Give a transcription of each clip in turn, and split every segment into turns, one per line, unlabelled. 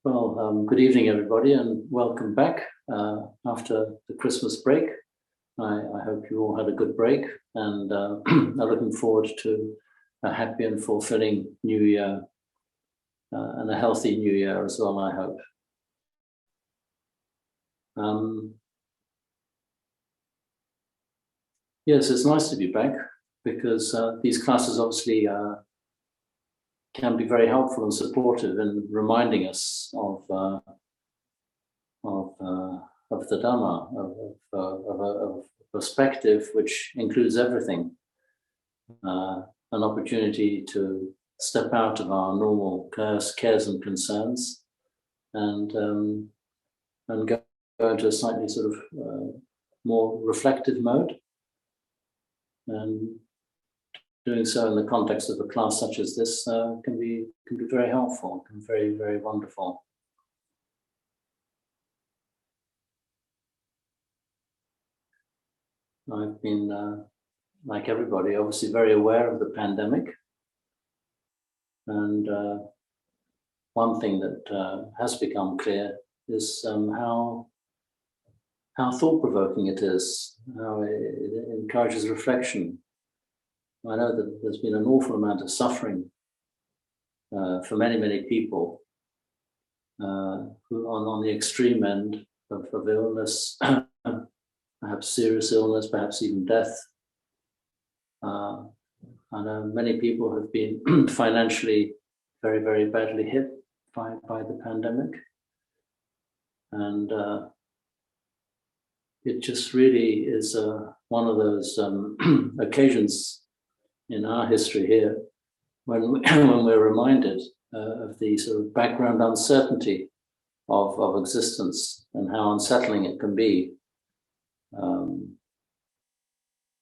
Good evening, everybody, and welcome back after the Christmas break. I hope you all had a good break and are looking forward to a happy and fulfilling new year and a healthy new year as well, I hope. Yes, it's nice to be back because these classes obviously can be very helpful and supportive in reminding us of the Dhamma, of a perspective which includes everything, an opportunity to step out of our normal cares and concerns, and go into a slightly sort of more reflective mode, and doing so in the context of a class such as this can be very helpful, and very, very wonderful. I've been, like everybody, obviously very aware of the pandemic. And one thing that has become clear is how thought-provoking it is, how it encourages reflection. I know that there's been an awful amount of suffering for many, many people who are on the extreme end of illness, perhaps serious illness, perhaps even death. I know many people have been financially very, very badly hit by the pandemic. And it just really is one of those occasions in our history here, when we're reminded of the sort of background uncertainty of existence and how unsettling it can be.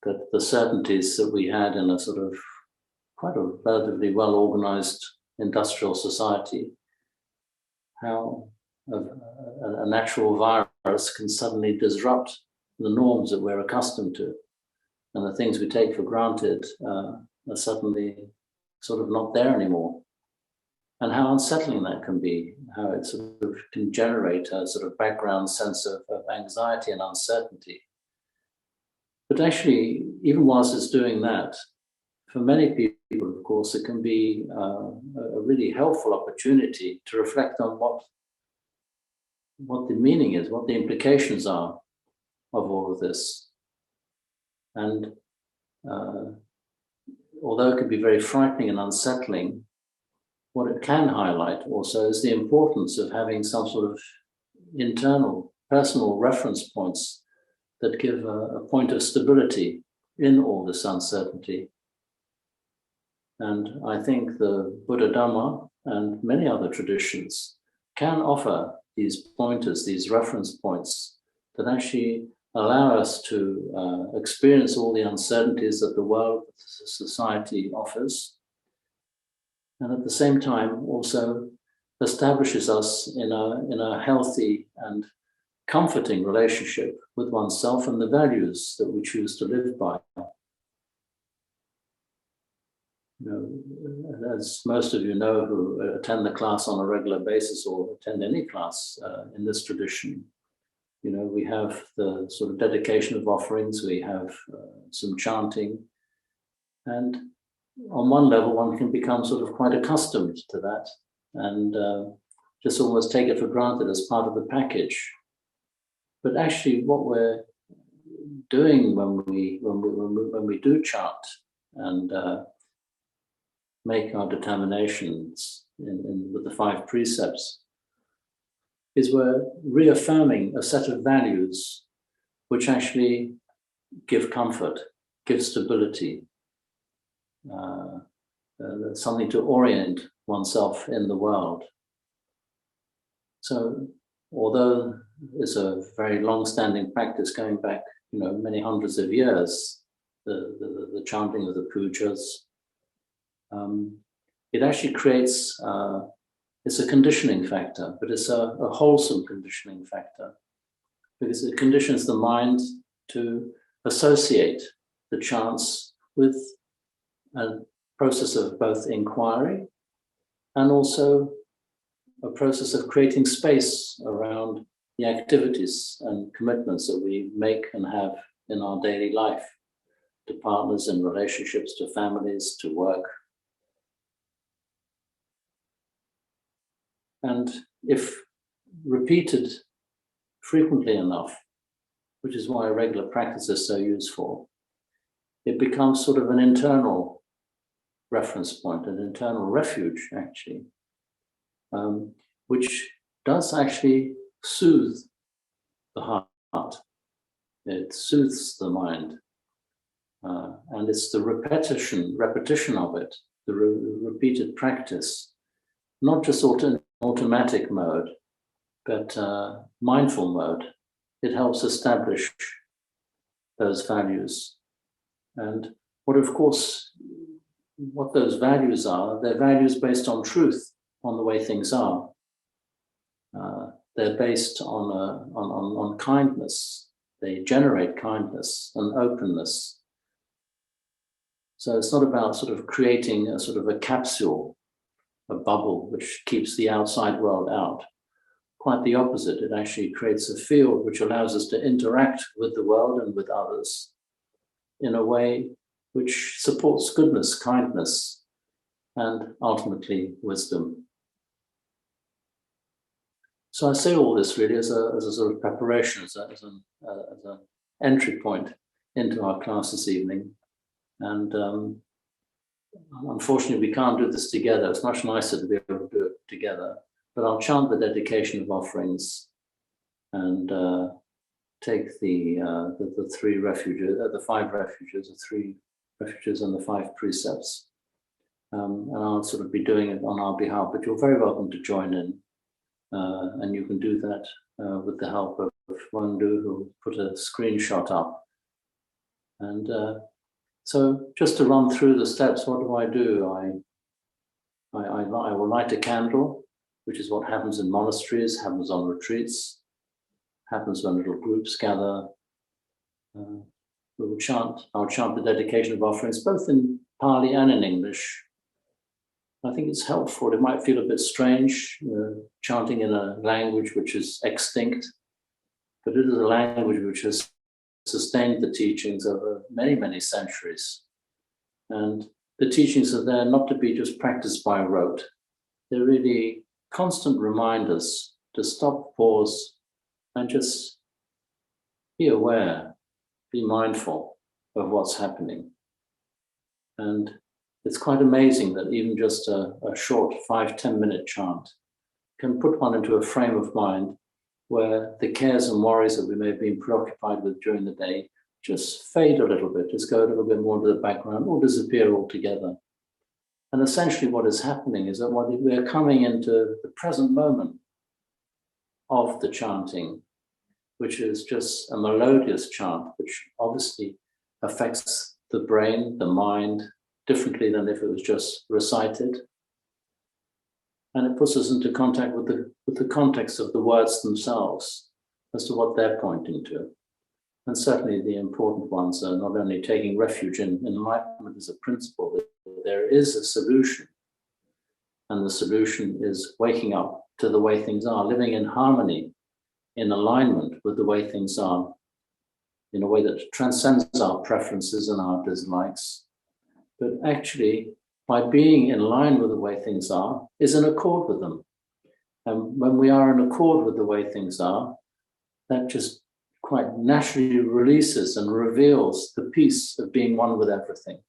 That the certainties that we had in a sort of quite a relatively well-organized industrial society, how a natural virus can suddenly disrupt the norms that we're accustomed to. And the things we take for granted are suddenly sort of not there anymore. And how unsettling that can be, how it sort of can generate a sort of background sense of anxiety and uncertainty. But actually, even whilst it's doing that, for many people, of course, it can be a really helpful opportunity to reflect on what the meaning is, what the implications are of all of this. And although it can be very frightening and unsettling, what it can highlight also is the importance of having some sort of internal, personal reference points that give a point of stability in all this uncertainty. And I think the Buddha Dhamma and many other traditions can offer these pointers, these reference points that actually allow us to experience all the uncertainties that the world, society offers, and at the same time also establishes us in a healthy and comforting relationship with oneself and the values that we choose to live by. You know, as most of you know who attend the class on a regular basis or attend any class in this tradition, you know, we have the sort of dedication of offerings, we have some chanting, and on one level one can become sort of quite accustomed to that and just almost take it for granted as part of the package. But actually what we're doing when we do chant and make our determinations with the Five Precepts is we're reaffirming a set of values which actually give comfort, give stability, something to orient oneself in the world. So although it's a very long-standing practice going back, you know, many hundreds of years, the chanting of the pujas, it actually creates, it's a conditioning factor, but it's a wholesome conditioning factor, because it conditions the mind to associate the chants with a process of both inquiry and also a process of creating space around the activities and commitments that we make and have in our daily life, to partners, in relationships, to families, to work. And if repeated frequently enough, which is why regular practice is so useful, it becomes sort of an internal reference point, an internal refuge, actually, which does actually soothe the heart. It soothes the mind. And it's the repetition of it, the repeated practice, not just automatic mode, but mindful mode. It helps establish those values. And what those values are, they're values based on truth, on the way things are. They're based on kindness. They generate kindness and openness. So it's not about sort of creating a sort of a capsule, a bubble, which keeps the outside world out. Quite the opposite. It actually creates a field which allows us to interact with the world and with others in a way which supports goodness, kindness, and ultimately wisdom. So I say all this really as a sort of preparation, as an entry point into our class this evening. And unfortunately, we can't do this together. It's much nicer to be able to do it together. But I'll chant the dedication of offerings and take the three refuges, the five refuges, the three refuges and the five precepts. And I'll sort of be doing it on our behalf, but you're very welcome to join in. And you can do that with the help of Wendy, who put a screenshot up. And so just to run through the steps, what do? I will light a candle, which is what happens in monasteries, happens on retreats, happens when little groups gather. I'll chant the dedication of offerings, both in Pali and in English. I think it's helpful. It might feel a bit strange, chanting in a language which is extinct, but it is a language which has sustained the teachings over many, many centuries. And the teachings are there not to be just practiced by rote. They're really constant reminders to stop, pause, and just be aware, be mindful of what's happening. And it's quite amazing that even just a short 5-10 minute chant can put one into a frame of mind where the cares and worries that we may have been preoccupied with during the day just fade a little bit, just go a little bit more into the background or disappear altogether. And essentially what is happening is that we are coming into the present moment of the chanting, which is just a melodious chant, which obviously affects the brain, the mind, differently than if it was just recited. And it puts us into contact with the context of the words themselves as to what they're pointing to. And certainly the important ones are not only taking refuge in enlightenment as a principle, but there is a solution. And the solution is waking up to the way things are, living in harmony, in alignment with the way things are, in a way that transcends our preferences and our dislikes, but actually, by being in line with the way things are, is in accord with them. And when we are in accord with the way things are, that just quite naturally releases and reveals the peace of being one with everything.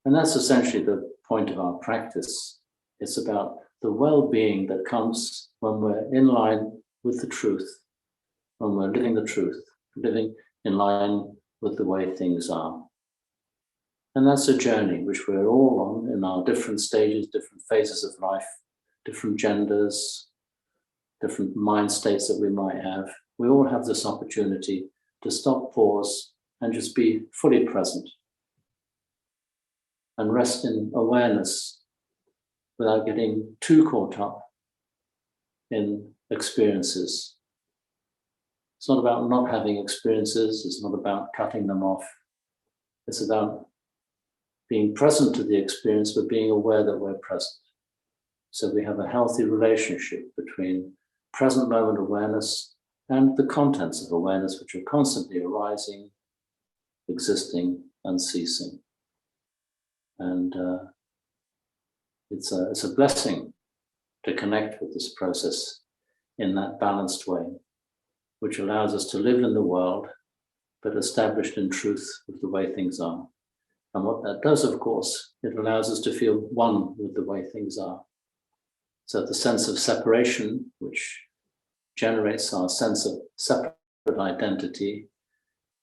And that's essentially the point of our practice. It's about the well-being that comes when we're in line with the truth, when we're living the truth, living in line with the way things are. And that's a journey which we're all on in our different stages, different phases of life, different genders, different mind states that we might have. We all have this opportunity to stop, pause, and just be fully present and rest in awareness without getting too caught up in experiences. It's not about not having experiences. It's not about cutting them off. It's about being present to the experience, but being aware that we're present. So we have a healthy relationship between present moment awareness and the contents of awareness, which are constantly arising, existing, and ceasing. And it's a blessing to connect with this process in that balanced way, which allows us to live in the world, but established in truth of the way things are. And what that does, of course, it allows us to feel one with the way things are. So the sense of separation, which generates our sense of separate identity,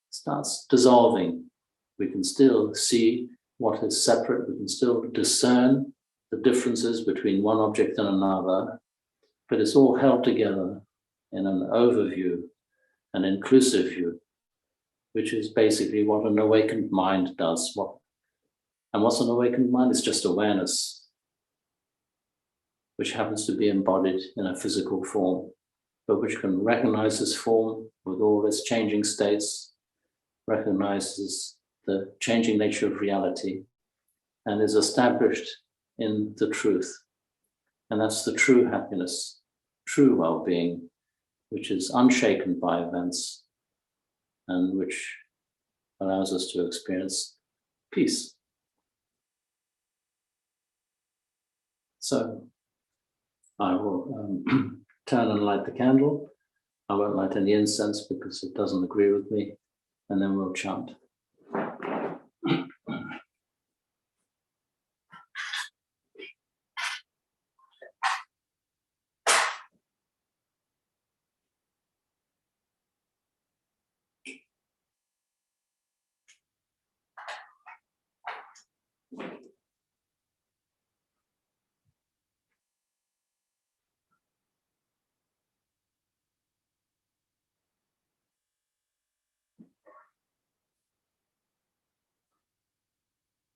starts dissolving. We can still see what is separate. We can still discern the differences between one object and another, but it's all held together in an overview, an inclusive view, which is basically what an awakened mind does. And what's an awakened mind? It's just awareness, which happens to be embodied in a physical form, but which can recognize this form with all its changing states, recognizes the changing nature of reality, and is established in the truth. And that's the true happiness, true well-being, which is unshaken by events and which allows us to experience peace. So I will turn and light the candle. I won't light any incense because it doesn't agree with me, and then we'll chant.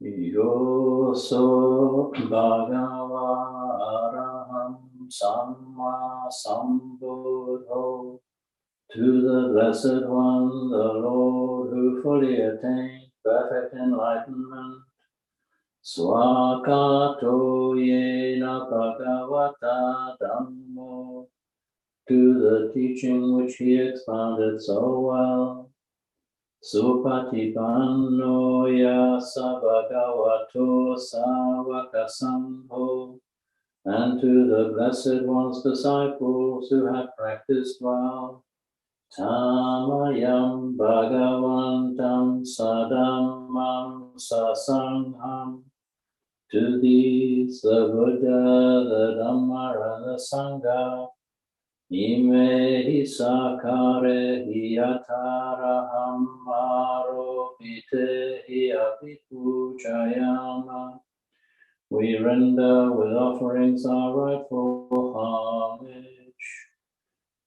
Yoso Bhagava Araham Samma Sambuddho. To the Blessed One, the Lord, who fully attained perfect enlightenment, Swakato Yena Bhagavata Dhammo, to the teaching which he expounded so well, Supatipanno Yasa Bhagavato Savaka Sangho, and to the Blessed One's disciples who have practiced well, Tamayam Bhagavantam Sadamam Sasangham, to these the Buddha, the Dhamma, and the Sangha, Imehi Sakare Hiyataraham Aropite Hiapipujayama. We render with offerings our rightful homage.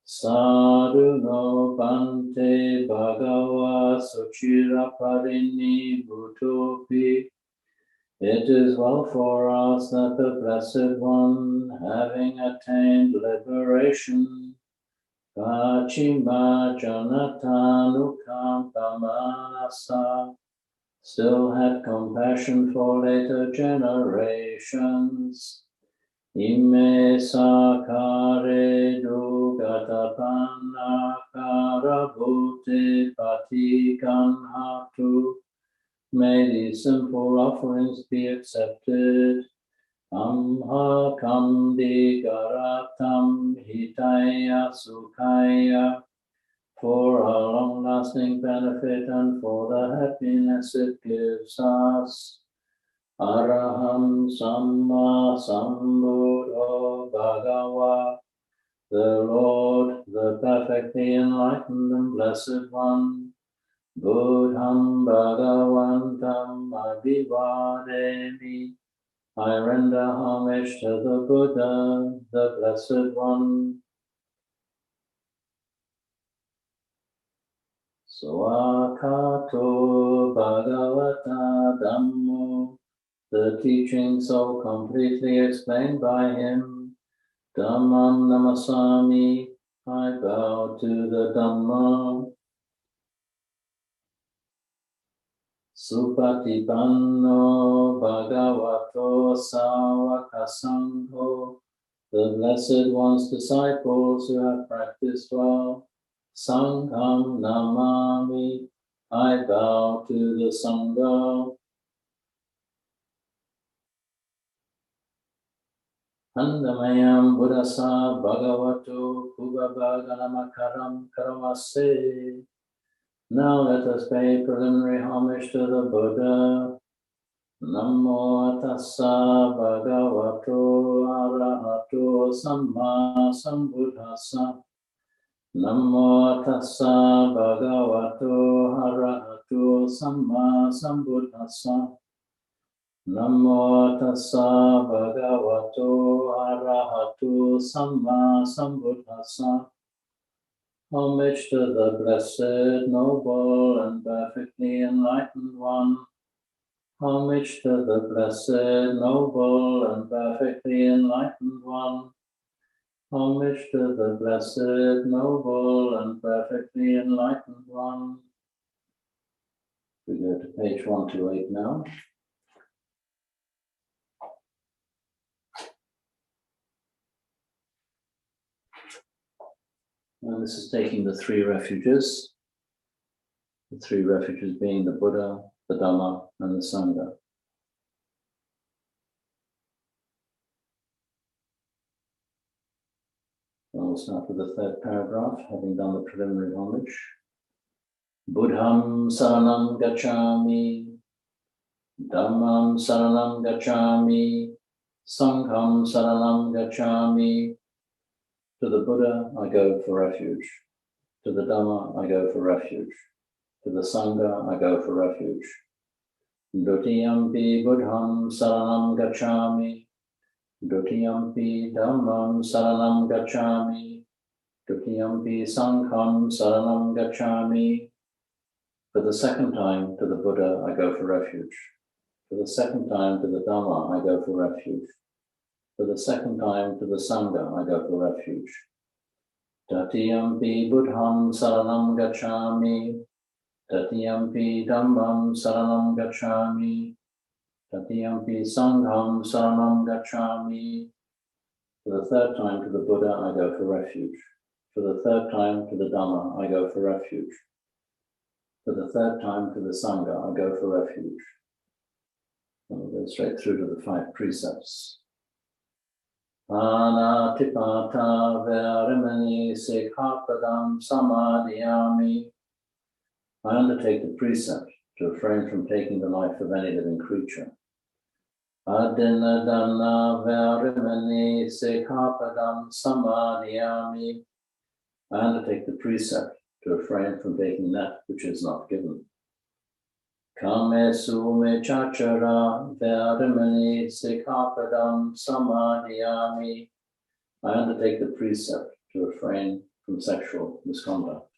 Sadhu no Bante Bhagava Suchira Parini Bhutopi. It is well for us that the Blessed One, having attained liberation, Pachima Janatanu Kampamanasa, still had compassion for later generations. Ime sakare dugatapanna karabhute patikan hatu. May these simple offerings be accepted. Amha kamdi garatam hitaya sukhaya, for our long-lasting benefit and for the happiness it gives us. Araham Samma Sambuddho Bhagava, the Lord, the perfectly enlightened and blessed one, Buddham Bhagavantam Abhivademi. I render homage to the Buddha, the blessed one. Swakato Bhagavata Dhammo, the teaching so completely explained by him. Dhammam Namasami, I bow to the Dhamma. Supatipanno Bhagavato Sāvaka Sangho, the Blessed One's disciples who have practiced well. Sangham Namami, I bow to the Sangha. Handamayam Buddhasa Bhagavato Kubabhaganamakaram Karamase. Now let us pay preliminary homage to the Buddha. Namo tassa bhagavato arahato samma sambuddhassa. Namo tassa bhagavato arahato samma sambuddhassa. Namo tassa bhagavato arahato samma sambuddhassa. Homage to the blessed, noble, and perfectly enlightened one. Homage to the blessed, noble, and perfectly enlightened one. Homage to the blessed, noble, and perfectly enlightened one. We go to page 128 now. And this is taking the three refuges. The three refuges being the Buddha, the Dhamma, and the Sangha. And we'll start with the third paragraph, having done the preliminary homage. Buddham saranam gacchami, Dhammam saranam gacchami, Sangham saranam gacchami. To the Buddha, I go for refuge. To the Dhamma, I go for refuge. To the Sangha, I go for refuge. Dutiyampi Buddham saranam gacchami, Dutiyampi Dhammam saranam gacchami, Dutiyampi Sangham saranam gacchami. For the second time, to the Buddha, I go for refuge. For the second time, to the Dhamma, I go for refuge. For the second time, to the Sangha, I go for refuge. Tatiyampi Buddham saranam gacchami, Tatiyampi Dhammam saranam gacchami, Tatiyampi Sangham saranam gacchami. For the third time, to the Buddha, I go for refuge. For the third time, to the Dhamma, I go for refuge. For the third time, to the Sangha, I go for refuge. And we'll go straight through to the 5 precepts. Anatipata verimani sikhapadam samadhiyami. I undertake the precept to refrain from taking the life of any living creature. Adinadana verimani sikhapadam samadhiyami. I undertake the precept to refrain from taking that which is not given. Kame sume chachara verimani sikhapadam samadhiyami. I undertake the precept to refrain from sexual misconduct.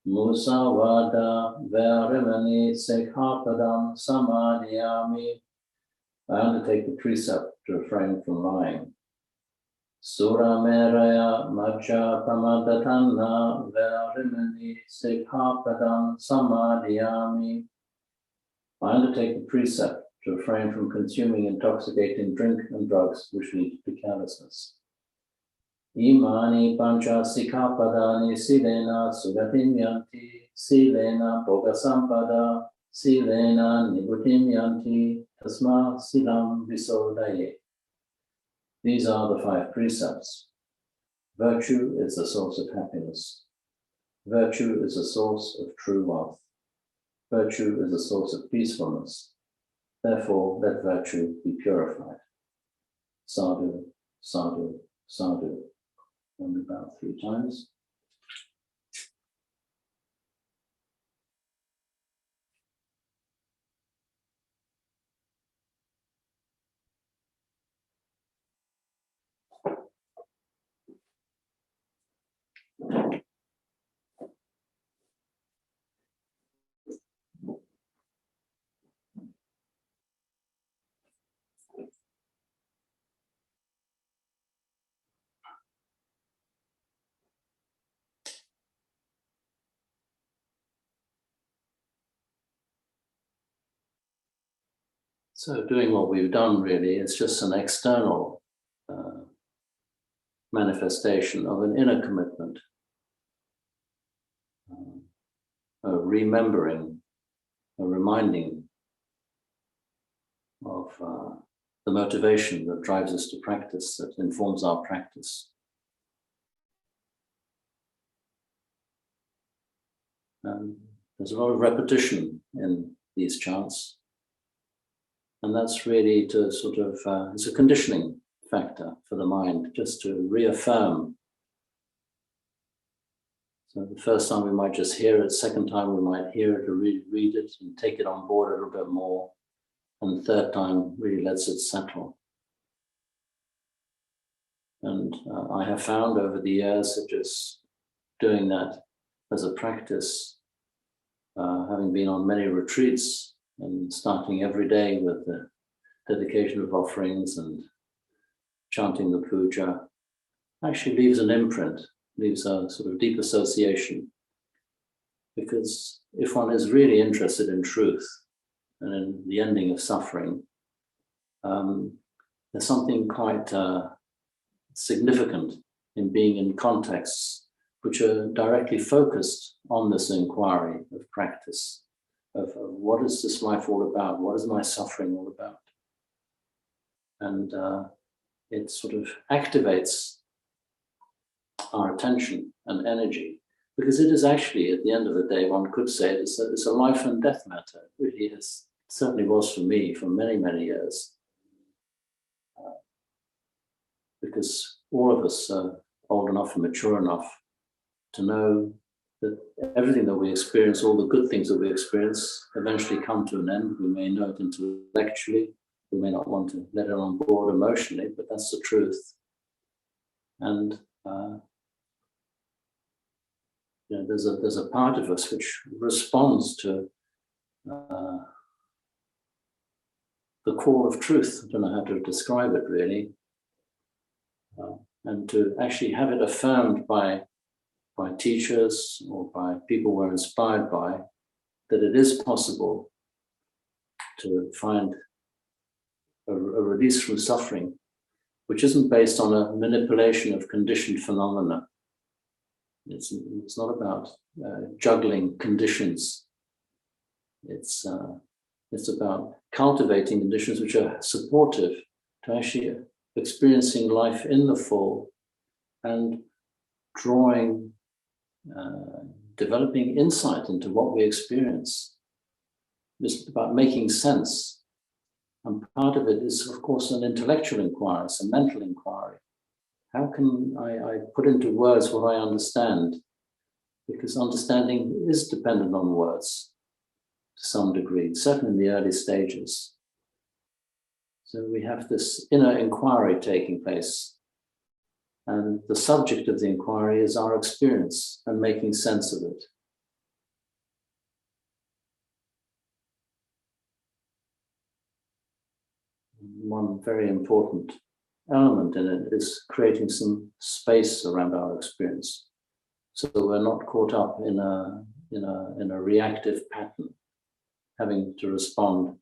Musavada verimani sikhapadam samadhiyami. I undertake the precept to refrain from lying. Sura meraya majja pamadatana verimani sikhapadam samadhiyami. I undertake the precept to refrain from consuming intoxicating drink and drugs which lead to carelessness. Imani pancha sikhapadani silena sugatim yanti, silena bhogasampada, silena nibutim yanti, tasma silam visodaye. These are the 5 precepts. Virtue is the source of happiness. Virtue is a source of true wealth. Virtue is a source of peacefulness. Therefore, let virtue be purified. Sadhu, sadhu, sadhu. And about 3 times. So doing what we've done really is just an external manifestation of an inner commitment, a remembering, a reminding of the motivation that drives us to practice, that informs our practice. There's a lot of repetition in these chants, and that's really to sort of, it's a conditioning factor for the mind, just to reaffirm. So the first time we might just hear it, second time we might hear it or read it and take it on board a little bit more, and the third time really lets it settle. And I have found over the years that just doing that as a practice, having been on many retreats and starting every day with the dedication of offerings and chanting the puja, actually leaves an imprint, leaves a sort of deep association. Because if one is really interested in truth and in the ending of suffering, there's something quite significant in being in contexts which are directly focused on this inquiry of practice, of what is this life all about? What is my suffering all about? And it sort of activates our attention and energy, because it is actually, at the end of the day, one could say it's a life and death matter. It really is. It certainly was for me for many, many years. Because all of us are old enough and mature enough to know that everything that we experience, all the good things that we experience, eventually come to an end. We may know it intellectually, we may not want to let it on board emotionally, but that's the truth. And there's a part of us which responds to the call of truth. I don't know how to describe it really. And to actually have it affirmed by teachers or by people we're inspired by, that it is possible to find a release from suffering, which isn't based on a manipulation of conditioned phenomena. It's not about juggling conditions. It's about cultivating conditions which are supportive to actually experiencing life in the full and drawing, developing insight into what we experience. It's about making sense. And part of it is, of course, an intellectual inquiry, it's a mental inquiry. How can I put into words what I understand? Because understanding is dependent on words to some degree, certainly in the early stages. So we have this inner inquiry taking place. And the subject of the inquiry is our experience and making sense of it. One very important element in it is creating some space around our experience, so that we're not caught up in a reactive pattern, having to respond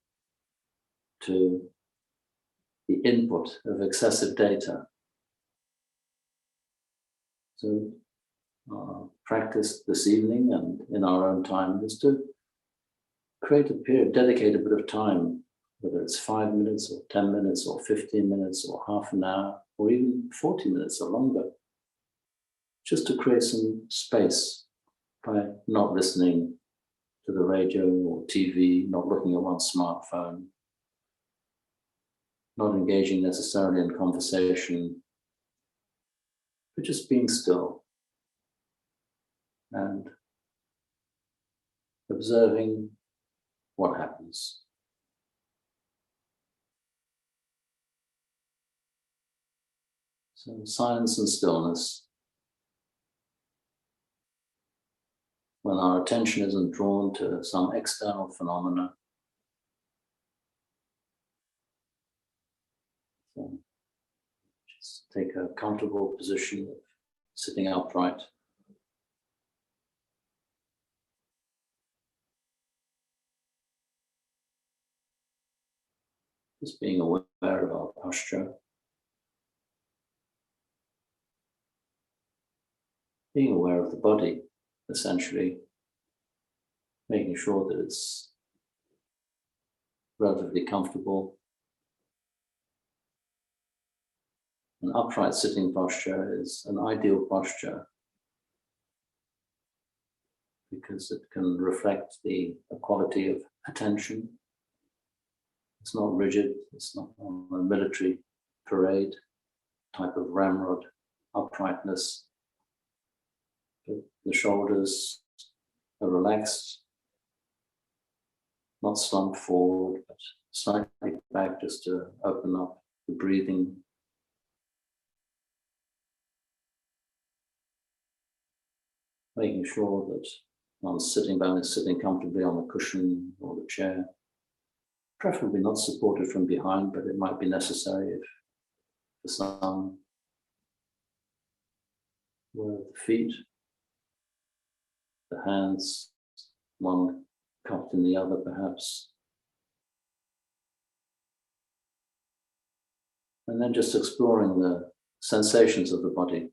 to the input of excessive data. So our practice this evening and in our own time is to create a period, dedicate a bit of time, whether it's 5 minutes or 10 minutes or 15 minutes or half an hour or even 40 minutes or longer, just to create some space by not listening to the radio or TV, not looking at one's smartphone, not engaging necessarily in conversation, but just being still and observing what happens. So silence and stillness, when our attention isn't drawn to some external phenomena. So just take a comfortable position of sitting upright. Just being aware of our posture, being aware of the body, essentially, making sure that it's relatively comfortable. An upright sitting posture is an ideal posture because it can reflect the quality of attention. It's not rigid, it's not a military parade type of ramrod uprightness. But the shoulders are relaxed, not slumped forward, but slightly back just to open up the breathing. Making sure that one's sitting bone is sitting comfortably on the cushion or the chair. Preferably not supported from behind, but it might be necessary if for some. Where the feet, the hands, one cupped in the other perhaps. And then just exploring the sensations of the body.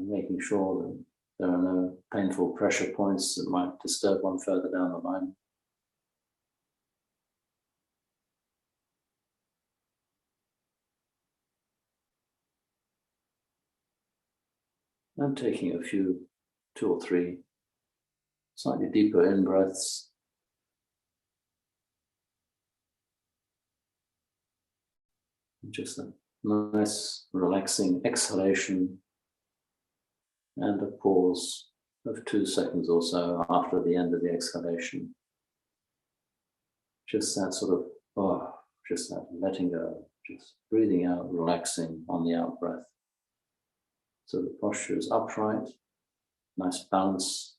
Making sure that there are no painful pressure points that might disturb one further down the line. And taking a few, 2 or 3 slightly deeper in-breaths. Just a nice relaxing exhalation and a pause of 2 seconds or so after the end of the exhalation. Just that sort of, just that letting go, just breathing out, relaxing on the out breath. So the posture is upright, nice balance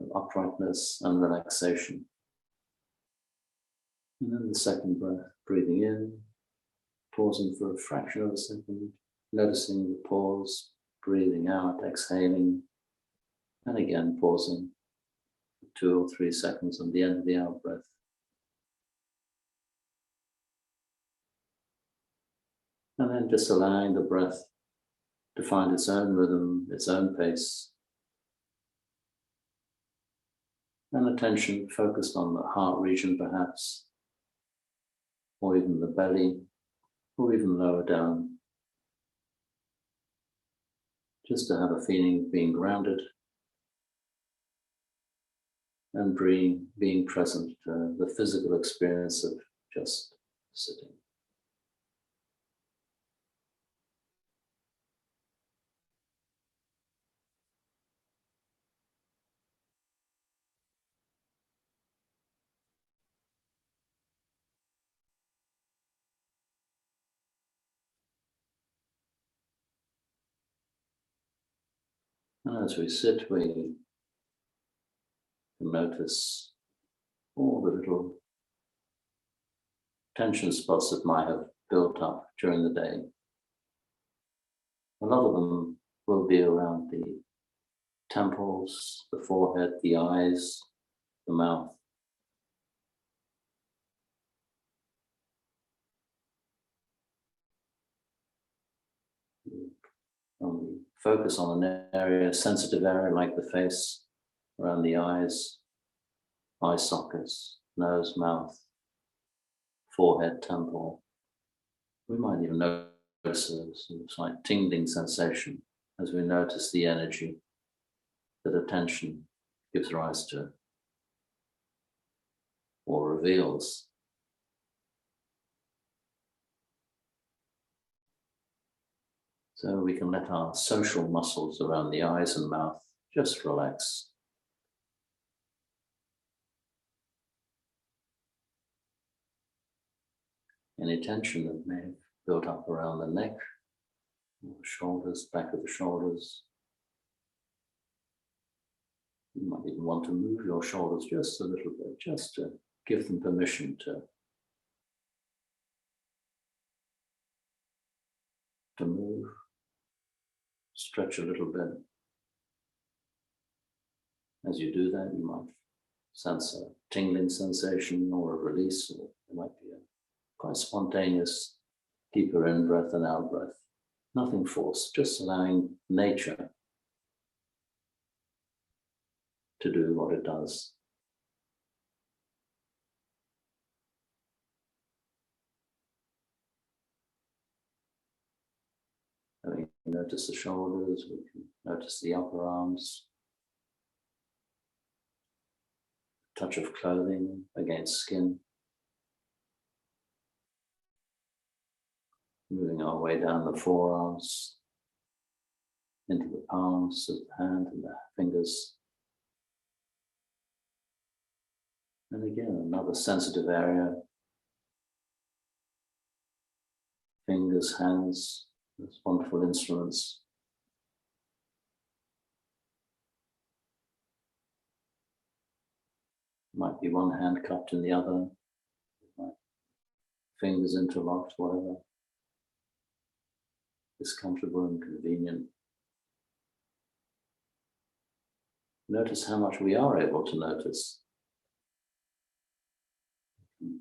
of uprightness and relaxation. And then the second breath, breathing in, pausing for a fraction of a second, noticing the pause, breathing out, exhaling, and again pausing for 2 or 3 seconds on the end of the out breath. And then just allowing the breath to find its own rhythm, its own pace. And attention focused on the heart region perhaps, or even the belly, or even lower down. Just to have a feeling of being grounded and being present to the physical experience of just sitting. And as we sit, we can notice all the little tension spots that might have built up during the day. A lot of them will be around the temples, the forehead, the eyes, the mouth. We focus on an area, sensitive area like the face, around the eyes, eye sockets, nose, mouth, forehead, temple. We might even notice a slight tingling sensation as we notice the energy that attention gives rise to or reveals. So we can let our social muscles around the eyes and mouth just relax. Any tension that may have built up around the neck, or the shoulders, back of the shoulders. You might even want to move your shoulders just a little bit, just to give them permission to move, stretch a little bit. As you do that, you might sense a tingling sensation or a release, or it might be a quite spontaneous, deeper in-breath and out-breath. Nothing forced, just allowing nature to do what it does. And we can notice the shoulders, we can notice the upper arms, touch of clothing against skin. Moving our way down the forearms, into the palms of the hand and the fingers. And again, another sensitive area. Fingers, hands, those wonderful instruments. Might be one hand cupped in the other, fingers interlocked, whatever is comfortable and convenient. Notice how much we are able to notice.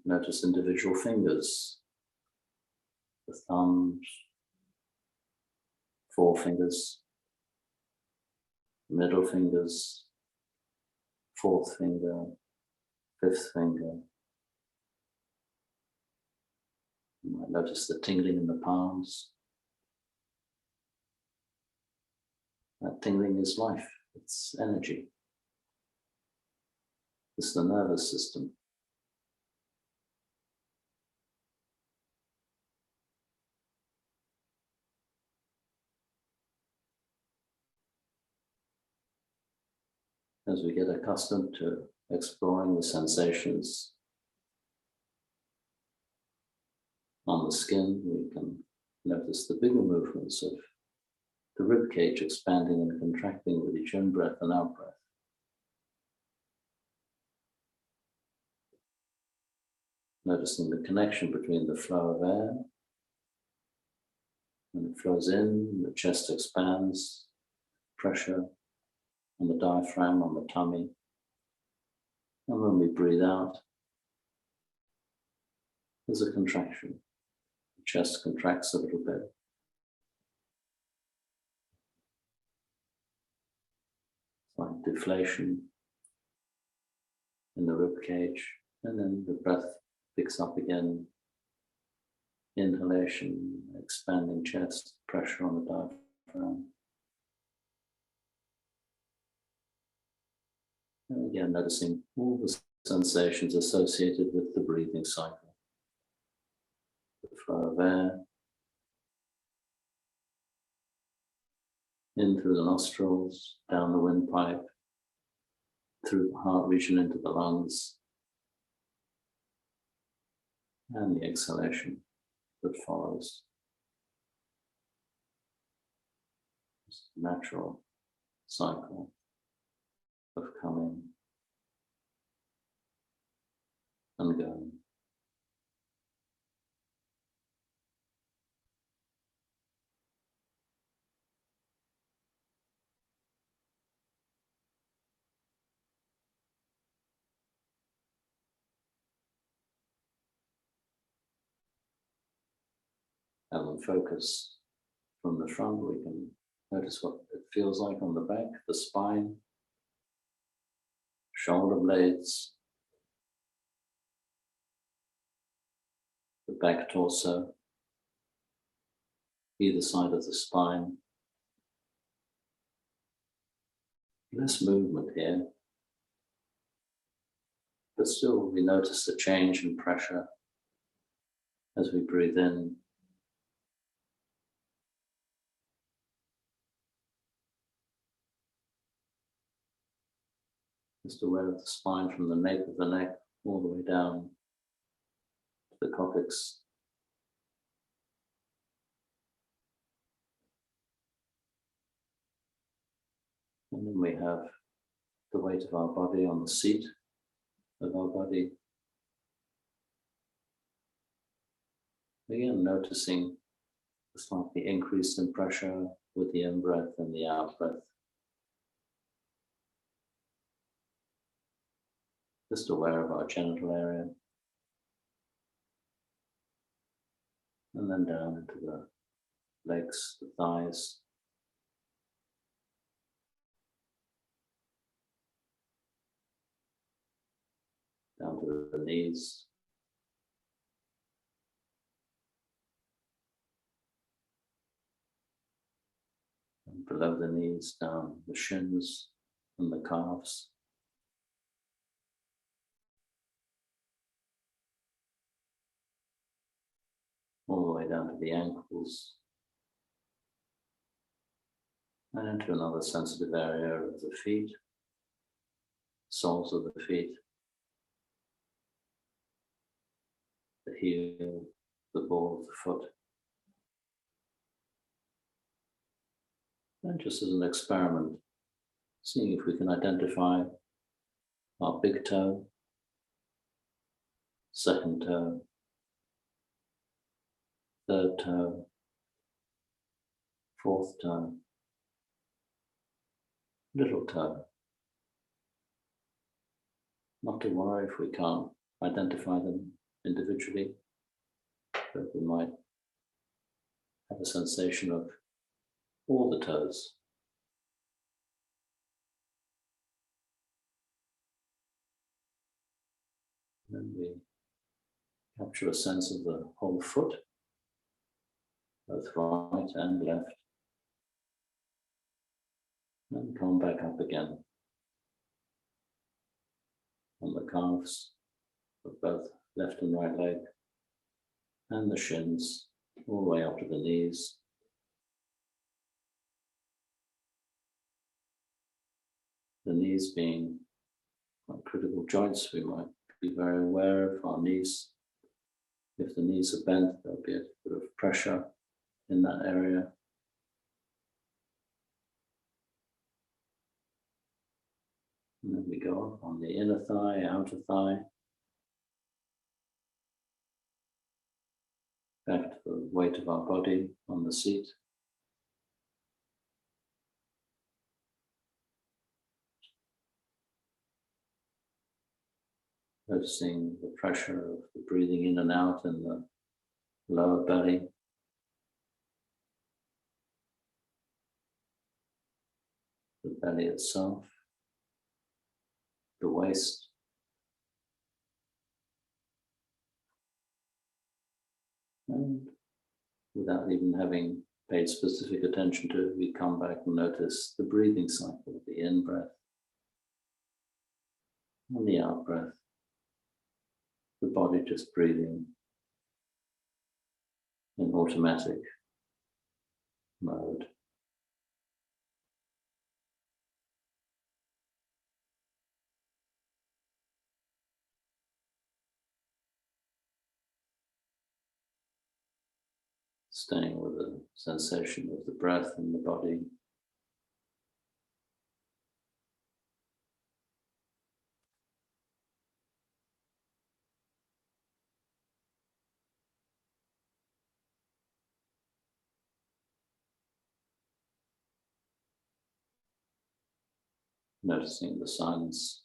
Notice individual fingers, the thumbs, forefingers, middle fingers, fourth finger, fifth finger. You might notice the tingling in the palms. That tingling is life, it's energy. It's the nervous system. As we get accustomed to exploring the sensations on the skin, we can notice the bigger movements of the rib cage expanding and contracting with each in-breath and out-breath. Noticing the connection between the flow of air. When it flows in, the chest expands, pressure on the diaphragm, on the tummy. And when we breathe out, there's a contraction. The chest contracts a little bit. Like deflation in the rib cage, and then the breath picks up again. Inhalation, expanding chest, pressure on the diaphragm. And again, noticing all the sensations associated with the breathing cycle. The flow of air in through the nostrils, down the windpipe, through the heart region into the lungs, and the exhalation that follows. It's a natural cycle of coming and going. And then focus from the front, we can notice what it feels like on the back, the spine, shoulder blades, the back torso, either side of the spine. Less movement here, but still we notice the change in pressure as we breathe in. Just aware of the spine from the nape of the neck all the way down to the coccyx. And then we have the weight of our body on the seat of our body. Again, noticing the slightly increase in pressure with the in-breath and the out-breath. just aware of our genital area, and then down into the legs, the thighs, down to the knees, and below the knees, down the shins and the calves, all the way down to the ankles, and into another sensitive area of the feet, soles of the feet, the heel, the ball of the foot. And just as an experiment, seeing if we can identify our big toe, second toe, third toe, fourth toe, little toe. Not to worry if we can't identify them individually, but we might have a sensation of all the toes. And we capture a sense of the whole foot, both right and left, and come back up again on the calves of both left and right leg, and the shins, all the way up to the knees. The knees being quite critical joints, we might be very aware of our knees. If the knees are bent, there'll be a bit of pressure in that area. And then we go up on the inner thigh, outer thigh, back to the weight of our body on the seat. Noticing the pressure of the breathing in and out in the lower belly. The belly itself, the waist, and without even having paid specific attention to it, we come back and notice the breathing cycle, the in-breath and the out-breath, the body just breathing in automatic mode. Staying with the sensation of the breath in the body. Noticing the signs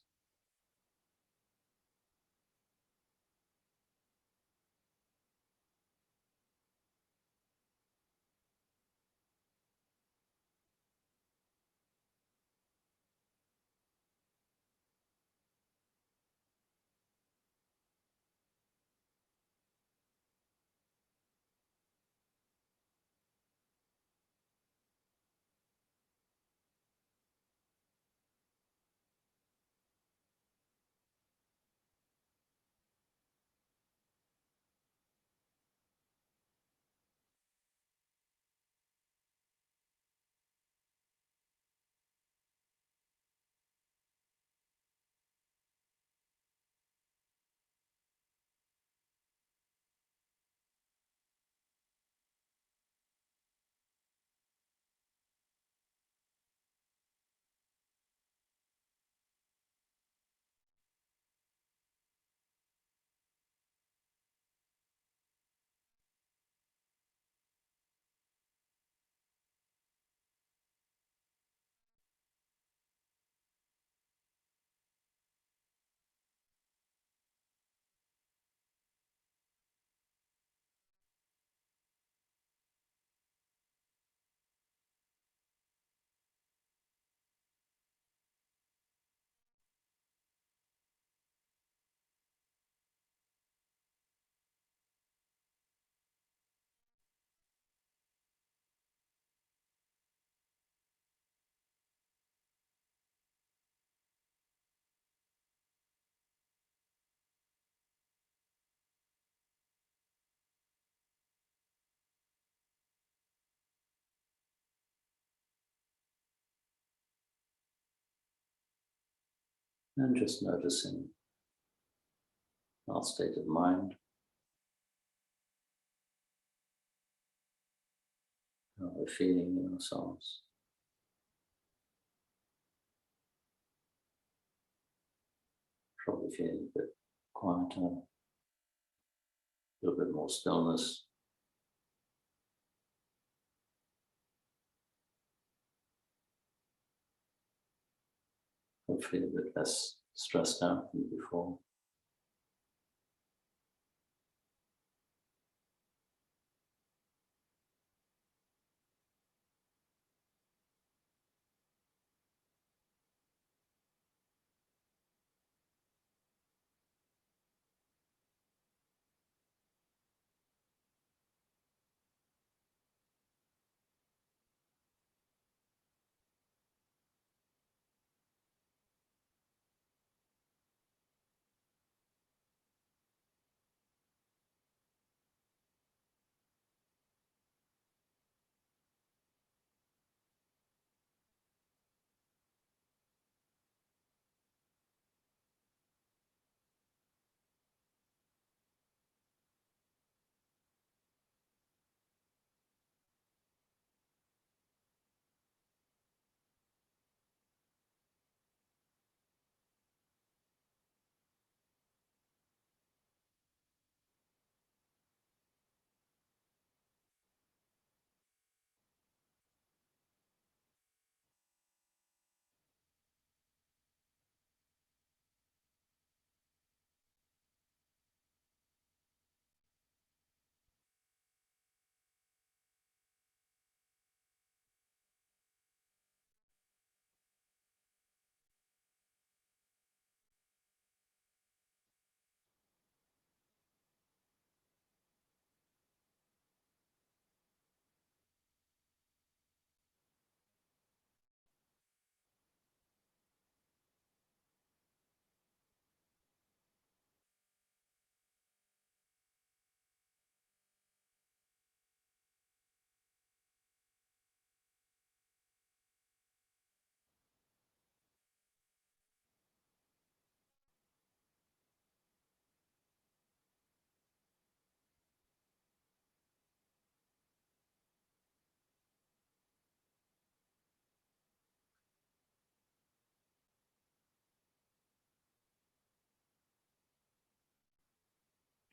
And just noticing our state of mind, how we're feeling in ourselves. Probably feeling a bit quieter, a little bit more stillness. Hopefully a bit less stressed out than before.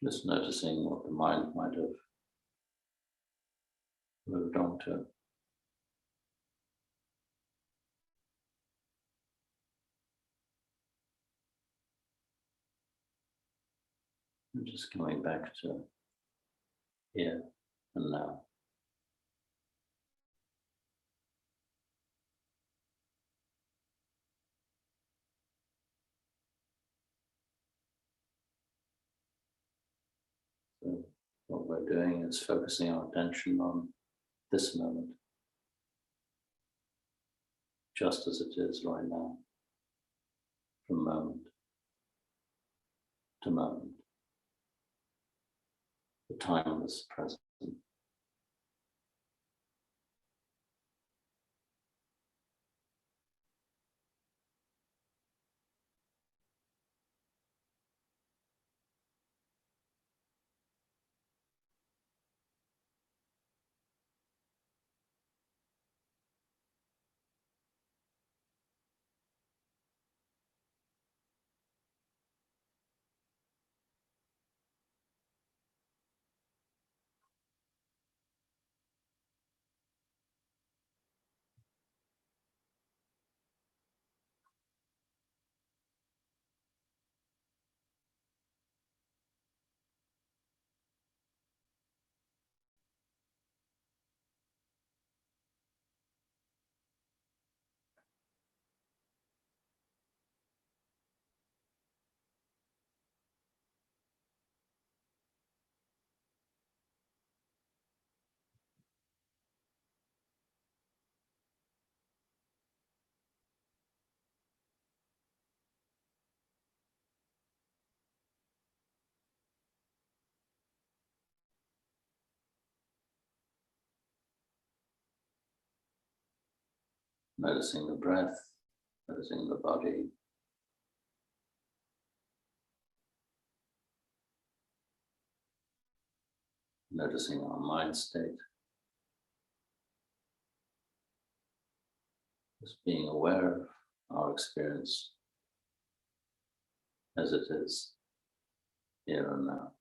Just noticing what the mind might have moved on to. And just coming back to here and now. So what we're doing is focusing our attention on this moment, just as it is right now, from moment to moment, the timeless present. Noticing the breath, noticing the body, noticing our mind state, just being aware of our experience as it is here and now.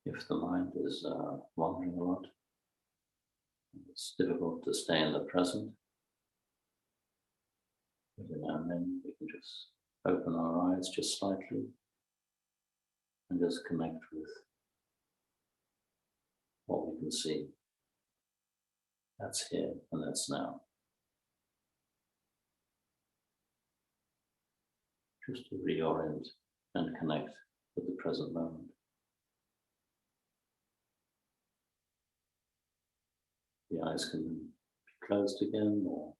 If the mind is wandering a lot, it's difficult to stay in the present. Every now and then we can just open our eyes just slightly and just connect with what we can see. That's here and that's now. Just to reorient and connect with the present moment. The eyes can be closed again or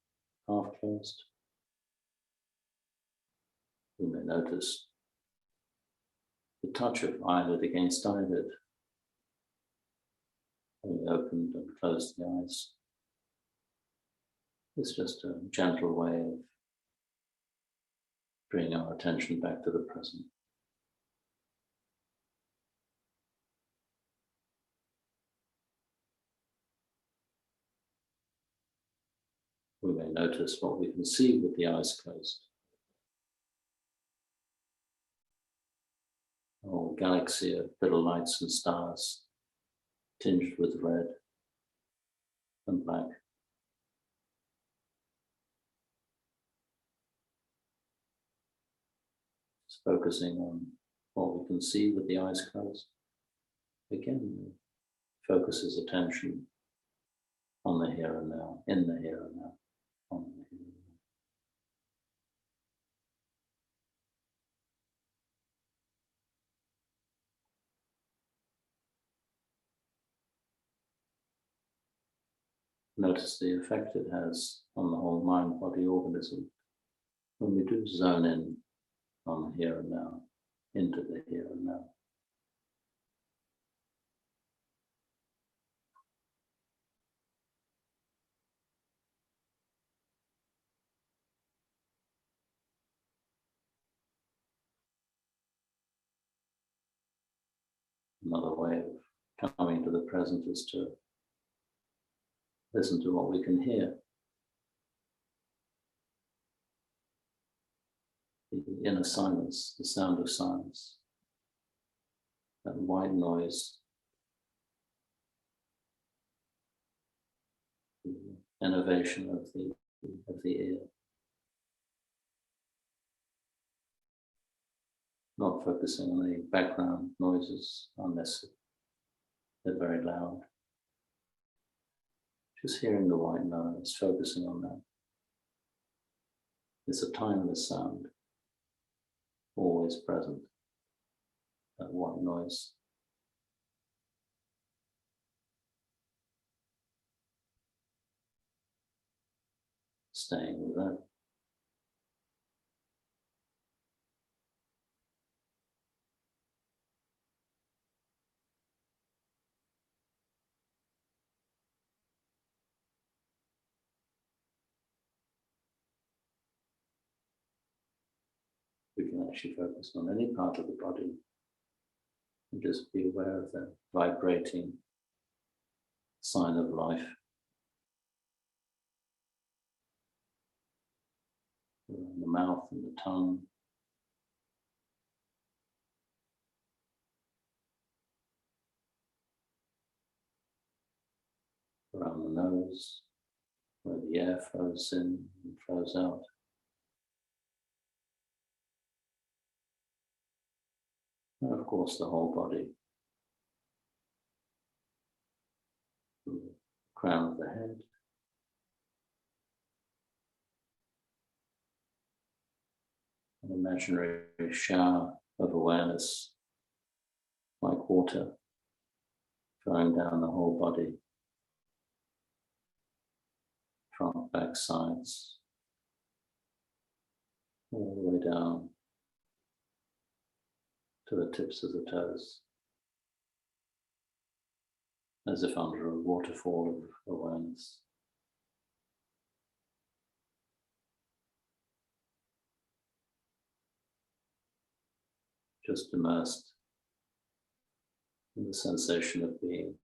half closed. We may notice the touch of eyelid against eyelid. Having opened and closed the eyes. It's just a gentle way of bringing our attention back to the present. We may notice what we can see with the eyes closed. A whole galaxy of little lights and stars, tinged with red and black. Just focusing on what we can see with the eyes closed. Again, focuses attention on the here and now, in the here and now, on the here and now. Notice the effect it has on the whole mind-body organism when we do zone in on the here and now, into the here and now. Another way of coming to the present is to listen to what we can hear. The inner silence, the sound of silence, that white noise, the innovation of the ear. Not focusing on the background noises unless they're very loud. Just hearing the white noise, focusing on that. It's a timeless sound, always present, that white noise. Staying with that. We can actually focus on any part of the body and just be aware of that vibrating sign of life. Around the mouth and the tongue. Around the nose, where the air flows in and flows out. And of course the whole body. From the crown of the head. An imaginary shower of awareness, like water, flowing down the whole body. Front, back, sides, all the way down to the tips of the toes, as if under a waterfall of awareness. Just immersed in the sensation of being.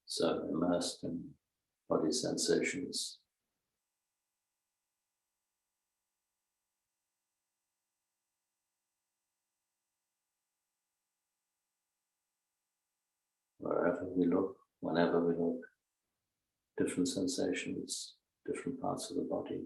So immersed in body sensations. Wherever we look, whenever we look, different sensations, different parts of the body.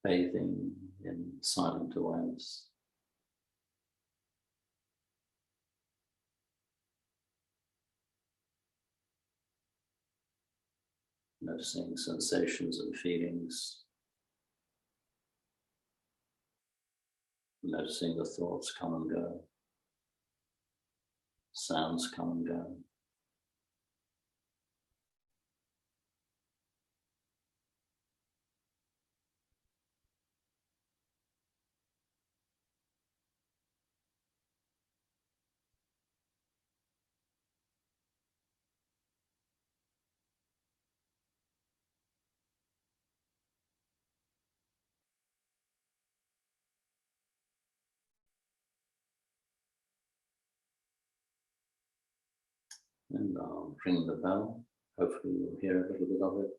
Bathing in silent awareness. Noticing sensations and feelings. Noticing the thoughts come and go. Sounds come and go. And I'll ring the bell. Hopefully you'll hear a little bit of it.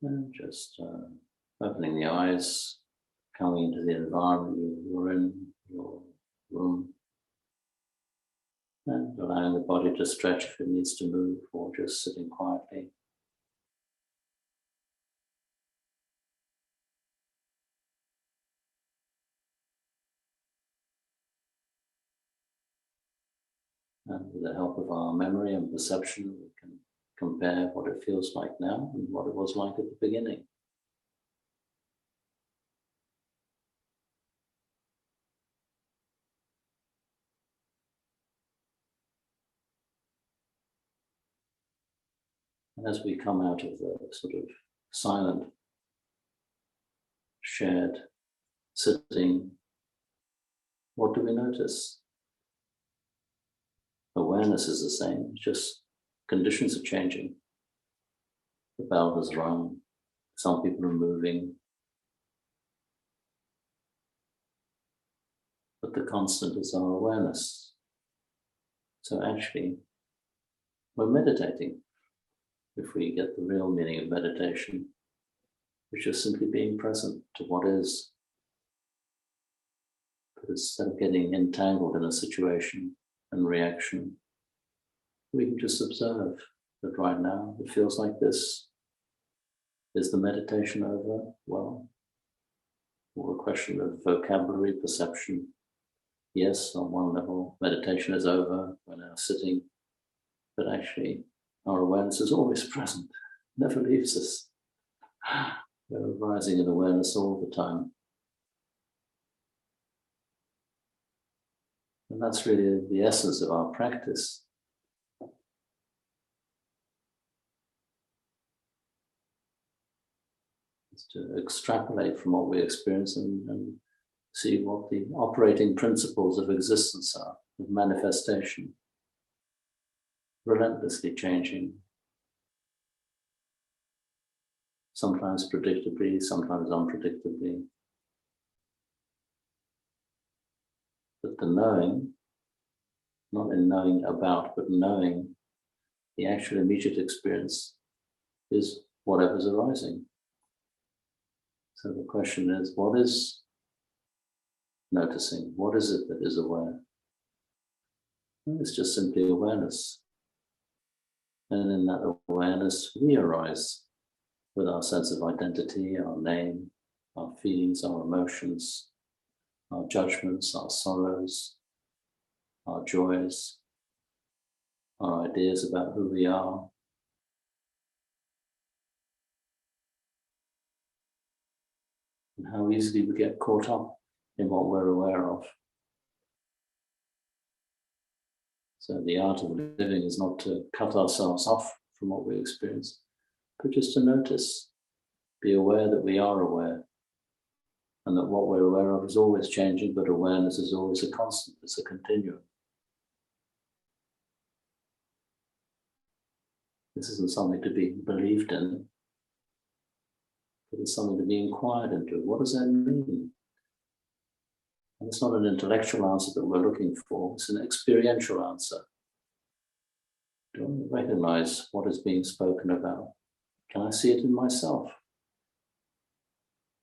And just opening the eyes, coming into the environment you're in, your room, and allowing the body to stretch if it needs to move, or just sitting quietly. And with the help of our memory and perception, we can compare what it feels like now and what it was like at the beginning. And as we come out of the sort of silent, shared sitting, what do we notice? Awareness is the same, just conditions are changing. The bell has rung, some people are moving, but the constant is our awareness. So actually, we're meditating. If we get the real meaning of meditation, which is simply being present to what is. But instead of getting entangled in a situation and reaction, we can just observe that right now it feels like this. Is the meditation over? Well, or a question of vocabulary, perception. Yes, on one level, meditation is over, we're now sitting, but actually our awareness is always present, never leaves us. We're rising in awareness all the time. And that's really the essence of our practice. It's to extrapolate from what we experience and see what the operating principles of existence are, of manifestation, relentlessly changing, sometimes predictably, sometimes unpredictably. But the knowing, not in knowing about, but knowing the actual immediate experience is whatever's arising. So the question is, what is noticing? What is it that is aware? Well, it's just simply awareness. And in that awareness, we arise with our sense of identity, our name, our feelings, our emotions, our judgments, our sorrows, our joys, our ideas about who we are. And how easily we get caught up in what we're aware of. So the art of living is not to cut ourselves off from what we experience, but just to notice, be aware that we are aware, and that what we're aware of is always changing, but awareness is always a constant, it's a continuum. This isn't something to be believed in, but it's something to be inquired into. What does that mean? And it's not an intellectual answer that we're looking for, it's an experiential answer. Do I recognize what is being spoken about? Can I see it in myself?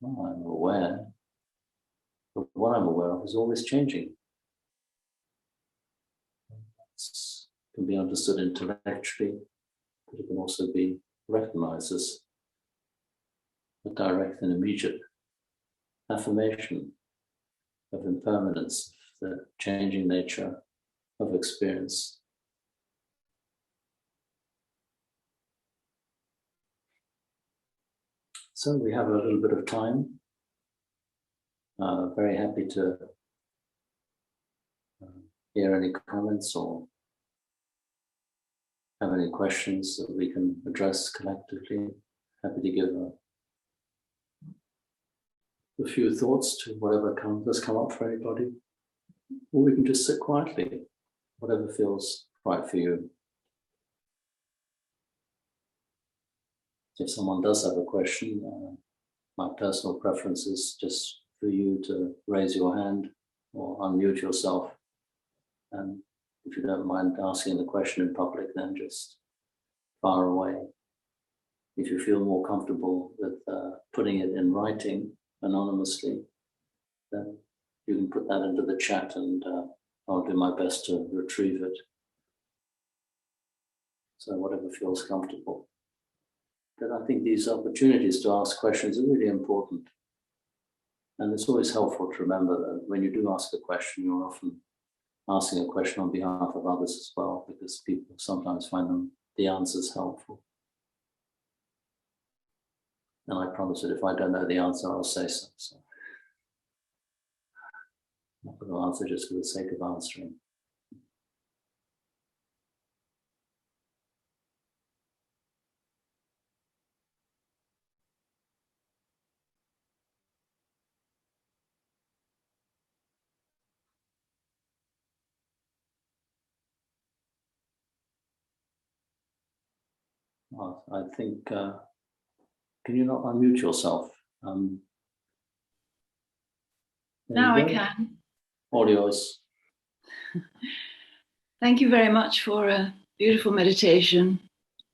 Well, I'm aware, but what I'm aware of is always changing. It can be understood intellectually, but it can also be recognized as a direct and immediate affirmation of impermanence, the changing nature of experience. So we have a little bit of time. Very happy to hear any comments or have any questions that we can address collectively. Happy to give a few thoughts to whatever does come up for anybody. Or we can just sit quietly, whatever feels right for you. If someone does have a question, my personal preference is just for you to raise your hand or unmute yourself. And if you don't mind asking the question in public, then just fire away. if you feel more comfortable with putting it in writing anonymously, then you can put that into the chat, and I'll do my best to retrieve it. So whatever feels comfortable. But I think these opportunities to ask questions are really important. And it's always helpful to remember that when you do ask a question, you're often asking a question on behalf of others as well, because people sometimes find the answers helpful. And I promise that if I don't know the answer, I'll say so. So I'm not going to answer just for the sake of answering. Well, I think, can you not unmute yourself?
Now I can.
All yours.
Thank you very much for a beautiful meditation.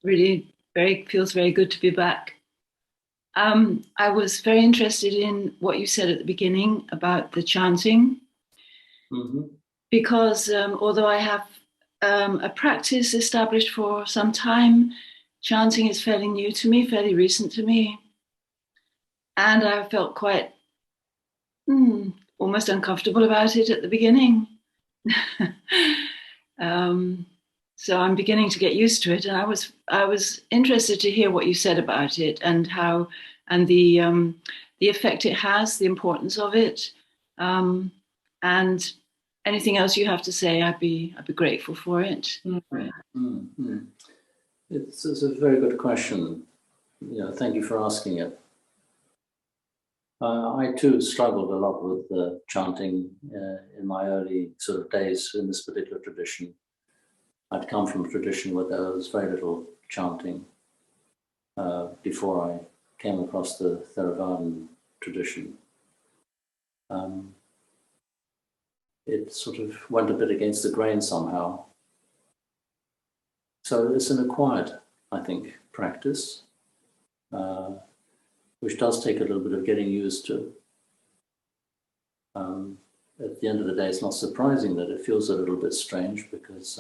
Really feels very good to be back. I was very interested in what you said at the beginning about the chanting, because although I have a practice established for some time, chanting is fairly new to me, fairly recent to me. And I felt quite almost uncomfortable about it at the beginning. So I'm beginning to get used to it, and I was interested to hear what you said about it and how and the effect it has, the importance of it, and anything else you have to say. I'd be grateful for it.
It's a very good question. Thank you for asking it. I too struggled a lot with chanting in my early sort of days in this particular tradition. I'd come from a tradition where there was very little chanting before I came across the Theravada tradition. It sort of went a bit against the grain somehow. So it's an acquired, I think, practice, which does take a little bit of getting used to. At the end of the day, it's not surprising that it feels a little bit strange, because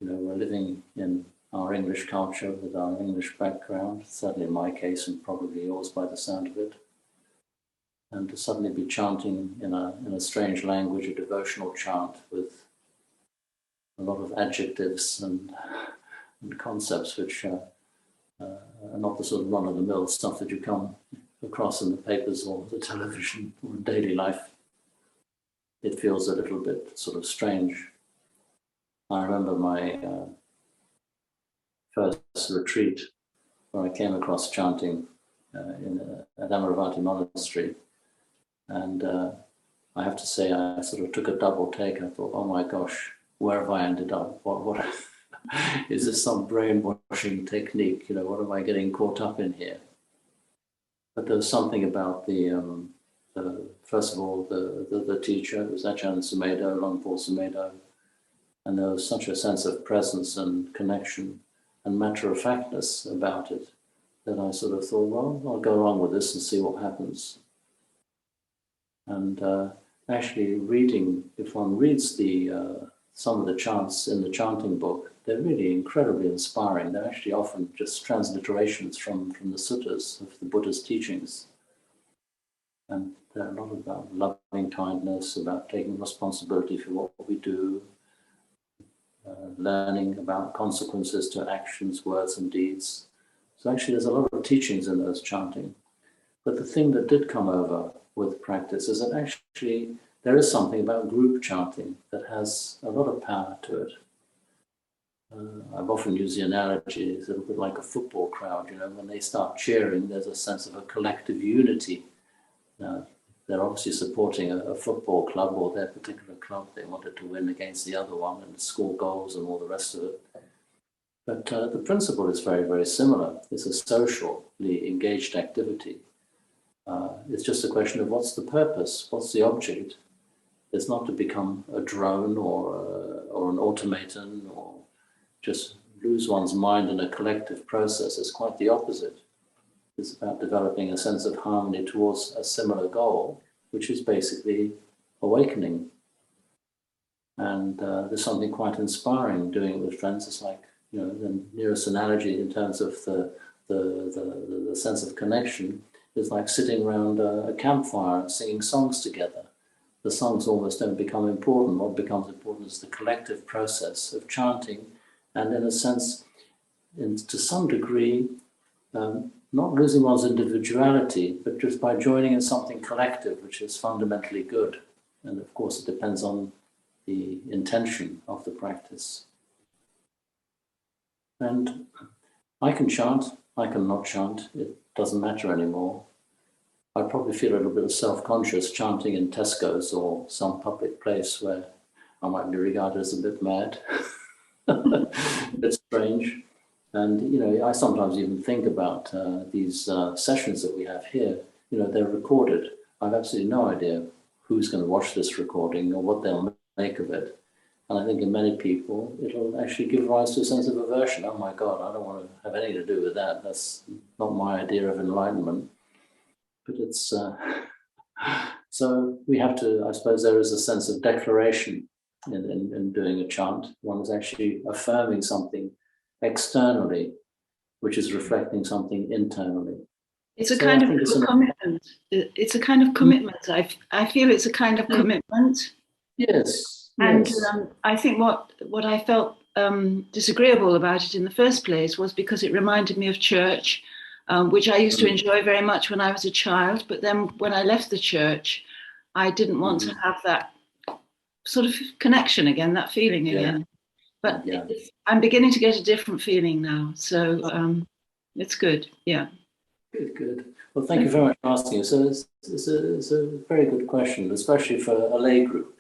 we're living in our English culture with our English background, certainly in my case and probably yours by the sound of it. And to suddenly be chanting in a strange language, a devotional chant with a lot of adjectives and concepts which are not the sort of run-of-the-mill stuff that you come across in the papers or the television or in daily life, it feels a little bit sort of strange. I remember my first retreat where I came across chanting at Amaravati monastery, and I have to say I sort of took a double take. I thought, oh my gosh, where have I ended up? What is this, some brainwashing technique? What am I getting caught up in here? But there was something about first of all, the teacher, it was Ajahn Sumedho, Longpo Sumedho, and there was such a sense of presence and connection and matter-of-factness about it that I sort of thought, well, I'll go along with this and see what happens. And actually reading, if one reads some of the chants in the chanting book, they're really incredibly inspiring. They're actually often just transliterations from the suttas of the Buddha's teachings. And they're a lot about loving kindness, about taking responsibility for what we do, learning about consequences to actions, words, and deeds. So actually there's a lot of teachings in those chanting. But the thing that did come over with practice is that actually there is something about group chanting that has a lot of power to it. I've often used the analogy, it's a little bit like a football crowd, when they start cheering, there's a sense of a collective unity. They're obviously supporting a football club or their particular club. They wanted to win against the other one and score goals and all the rest of it. But the principle is very, very similar. It's a socially engaged activity. It's just a question of what's the purpose, what's the object. It's not to become a drone or an automaton or just lose one's mind in a collective process. It's quite the opposite. It's about developing a sense of harmony towards a similar goal, which is basically awakening. And there's something quite inspiring doing it with friends. It's like, you know, the nearest analogy in terms of the sense of connection is like sitting around a campfire and singing songs together. The songs almost don't become important. What becomes important is the collective process of chanting, and in a sense, to some degree, not losing one's individuality, but just by joining in something collective, which is fundamentally good. And of course, it depends on the intention of the practice. And I can chant, I can not chant, it doesn't matter anymore. I probably feel a little bit of self-conscious chanting in Tesco's or some public place where I might be regarded as a bit mad, a bit strange. And, you know, I sometimes even think about these sessions that we have here. You know, they're recorded. I have absolutely no idea who's going to watch this recording or what they'll make of it. And I think in many people, it'll actually give rise to a sense of aversion. Oh my God, I don't want to have anything to do with that. That's not my idea of enlightenment. But it's, so we have to, I suppose there is a sense of declaration in doing a chant. One is actually affirming something externally, which is reflecting something internally.
It's a kind of commitment. It's a kind of commitment. I feel it's a kind of commitment.
Yes.
And
yes.
I think what I felt disagreeable about it in the first place was because it reminded me of church, which I used to enjoy very much when I was a child. But then when I left the church, I didn't want to have that sort of connection again, that feeling again. But I'm beginning to get a different feeling now. So it's good. Yeah.
Good. Well, thank you very much for asking. So it's a very good question, especially for a lay group.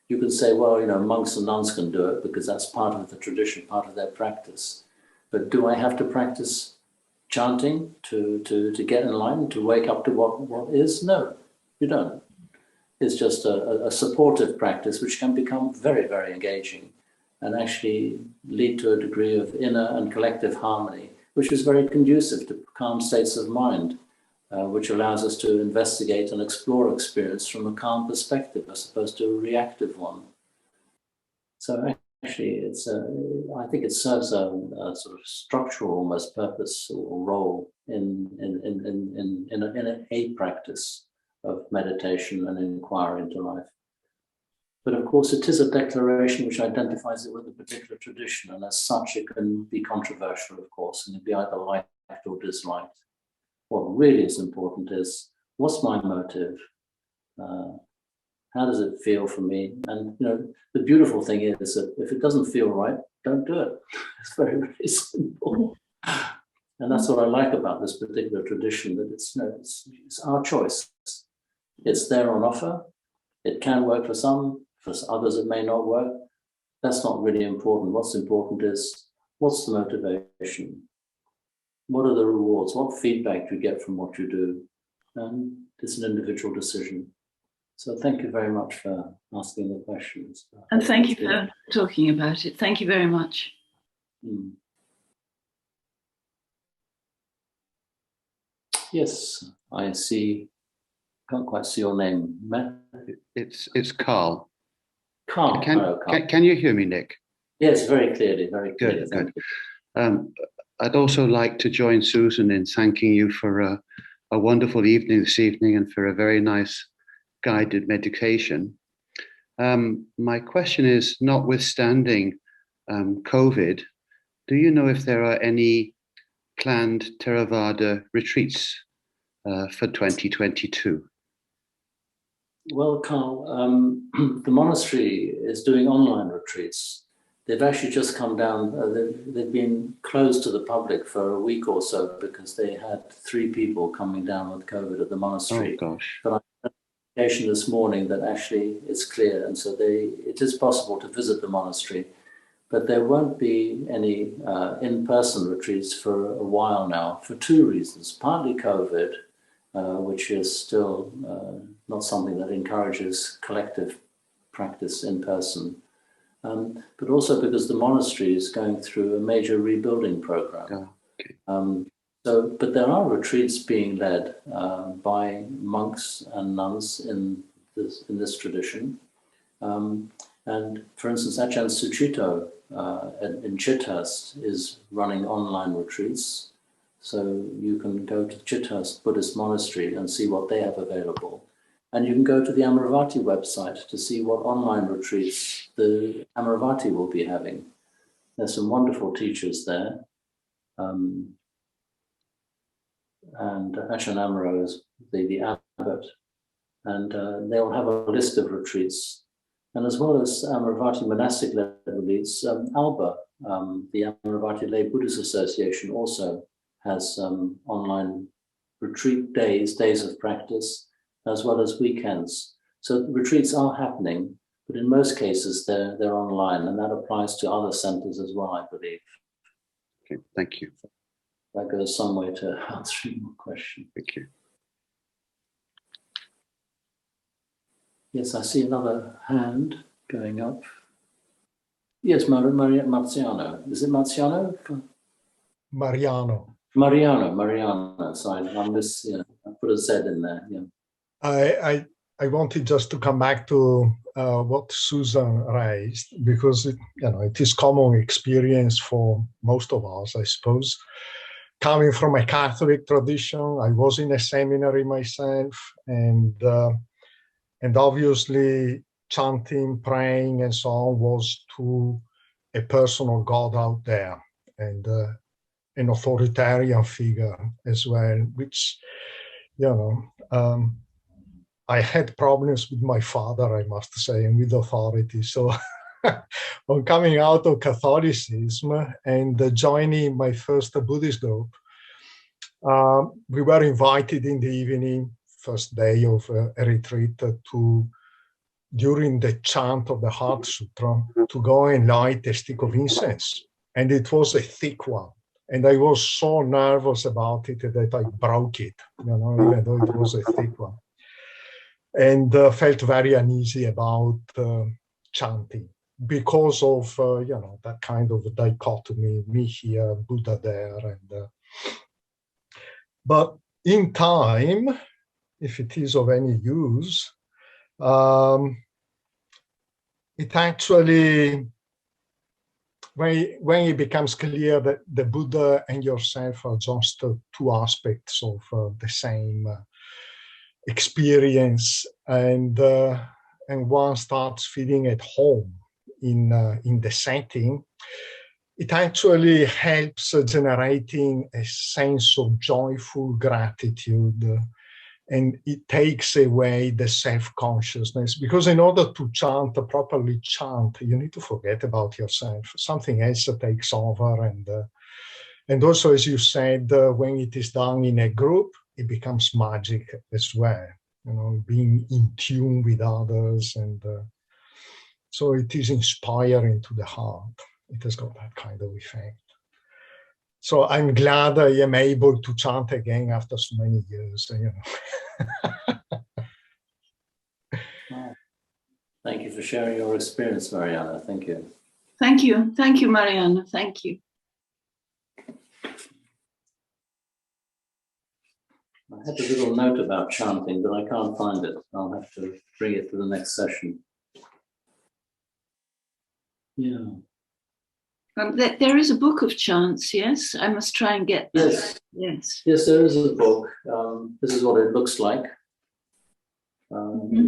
You can say, well, you know, monks and nuns can do it because that's part of the tradition, part of their practice. But do I have to practice chanting to get enlightened, to wake up to what is? No, you don't. It's just a supportive practice which can become very, very engaging and actually lead to a degree of inner and collective harmony, which is very conducive to calm states of mind, which allows us to investigate and explore experience from a calm perspective as opposed to a reactive one. So actually, it's I think it serves a sort of structural almost purpose or role in a practice of meditation and inquiry into life. But of course, it is a declaration which identifies it with a particular tradition, and as such, it can be controversial, of course, and it be either liked or disliked. What really is important is, what's my motive? How does it feel for me? And you know, the beautiful thing is that if it doesn't feel right, don't do it. It's very, very simple. And that's what I like about this particular tradition, that it's, you know, it's our choice. It's there on offer. It can work for some, for others it may not work. That's not really important. What's important is, what's the motivation? What are the rewards? What feedback do you get from what you do? And it's an individual decision. So thank you very much for asking the questions.
And thank you for talking about it. Thank you very much.
Yes, I see. Can't quite see your name, Matt.
It's Carl.
Carl.
Can you hear me, Nick?
Yes, very clearly, very clearly.
Good. I'd also like to join Susan in thanking you for a wonderful evening this evening and for a very nice guided meditation. My question is, notwithstanding COVID, do you know if there are any planned Theravada retreats for 2022?
Well, Carl, the monastery is doing online retreats. They've actually just come down. They've been closed to the public for a week or so because they had 3 people coming down with COVID at the monastery.
Oh, gosh.
But I had an indication this morning that actually it's clear, and so it is possible to visit the monastery, but there won't be any in-person retreats for a while now for 2 reasons. Partly COVID, which is still not something that encourages collective practice in person. but also because the monastery is going through a major rebuilding program.
Oh, okay.
But there are retreats being led by monks and nuns in this tradition. And for instance, Ajahn Suchito in Chithurst is running online retreats. So you can go to Chithurst Buddhist Monastery and see what they have available. And you can go to the Amaravati website to see what online retreats the Amaravati will be having. There's some wonderful teachers there. And Ajahn Amaro is the abbot. And they'll have a list of retreats. And as well as Amaravati monastic-led retreats, ALBA, the Amaravati Lay Buddhist Association, also has online retreat days of practice, as well as weekends. So retreats are happening, but in most cases they're online, and that applies to other centers as well, I believe.
Okay, thank you.
That goes some way to answering your question.
Thank you.
Yes, I see another hand going up. Yes, Marziano. Is it Marziano?
Mariano.
Mariano. Sorry, I put a Z in there. Yeah.
I wanted just to come back to what Susan raised, because it is common experience for most of us, I suppose. Coming from a Catholic tradition, I was in a seminary myself, and obviously chanting, praying, and so on was to a personal God out there, and an authoritarian figure as well, which, I had problems with my father, I must say, and with authority. So on coming out of Catholicism and joining my first Buddhist group, we were invited in the evening, first day of a retreat, during the chant of the Heart Sutra, to go and light a stick of incense. And it was a thick one. And I was so nervous about it that I broke it, even though it was a thick one. And felt very uneasy about chanting because of, that kind of dichotomy, me here, Buddha there. But in time, if it is of any use, it actually, when it becomes clear that the Buddha and yourself are just two aspects of the same experience, and one starts feeling at home in the setting, it actually helps generating a sense of joyful gratitude, and it takes away the self-consciousness, because in order to properly chant, you need to forget about yourself. Something else takes over, and also, as you said, when it is done in a group, it becomes magic as well, being in tune with others. And so it is inspiring to the heart. It has got that kind of effect. So I'm glad I am able to chant again after so many years.
Thank you for sharing your experience, Mariana. Thank you.
Thank you. Thank you, Mariana. Thank you.
I had a little note about chanting, but I can't find it. I'll have to bring it to the next session. Yeah.
There is a book of chants, yes? I must try and get that.
Yes. Yes, there is a book. This is what it looks like.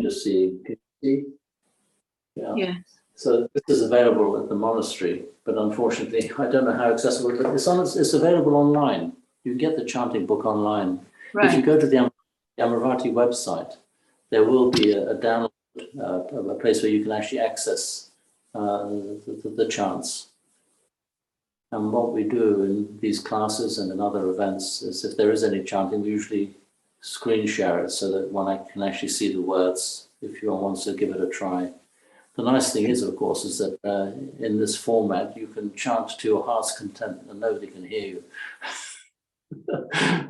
Just see. Yeah.
Yes.
So this is available at the monastery, but unfortunately, I don't know how accessible it is. It's available online. You can get the chanting book online.
Right.
If you go to the Amaravati website, there will be a download, a place where you can actually access the chants. And what we do in these classes and in other events is, if there is any chanting, we usually screen share it so that one can actually see the words if one wants to give it a try. The nice thing is, of course, is that in this format, you can chant to your heart's content and nobody can hear you.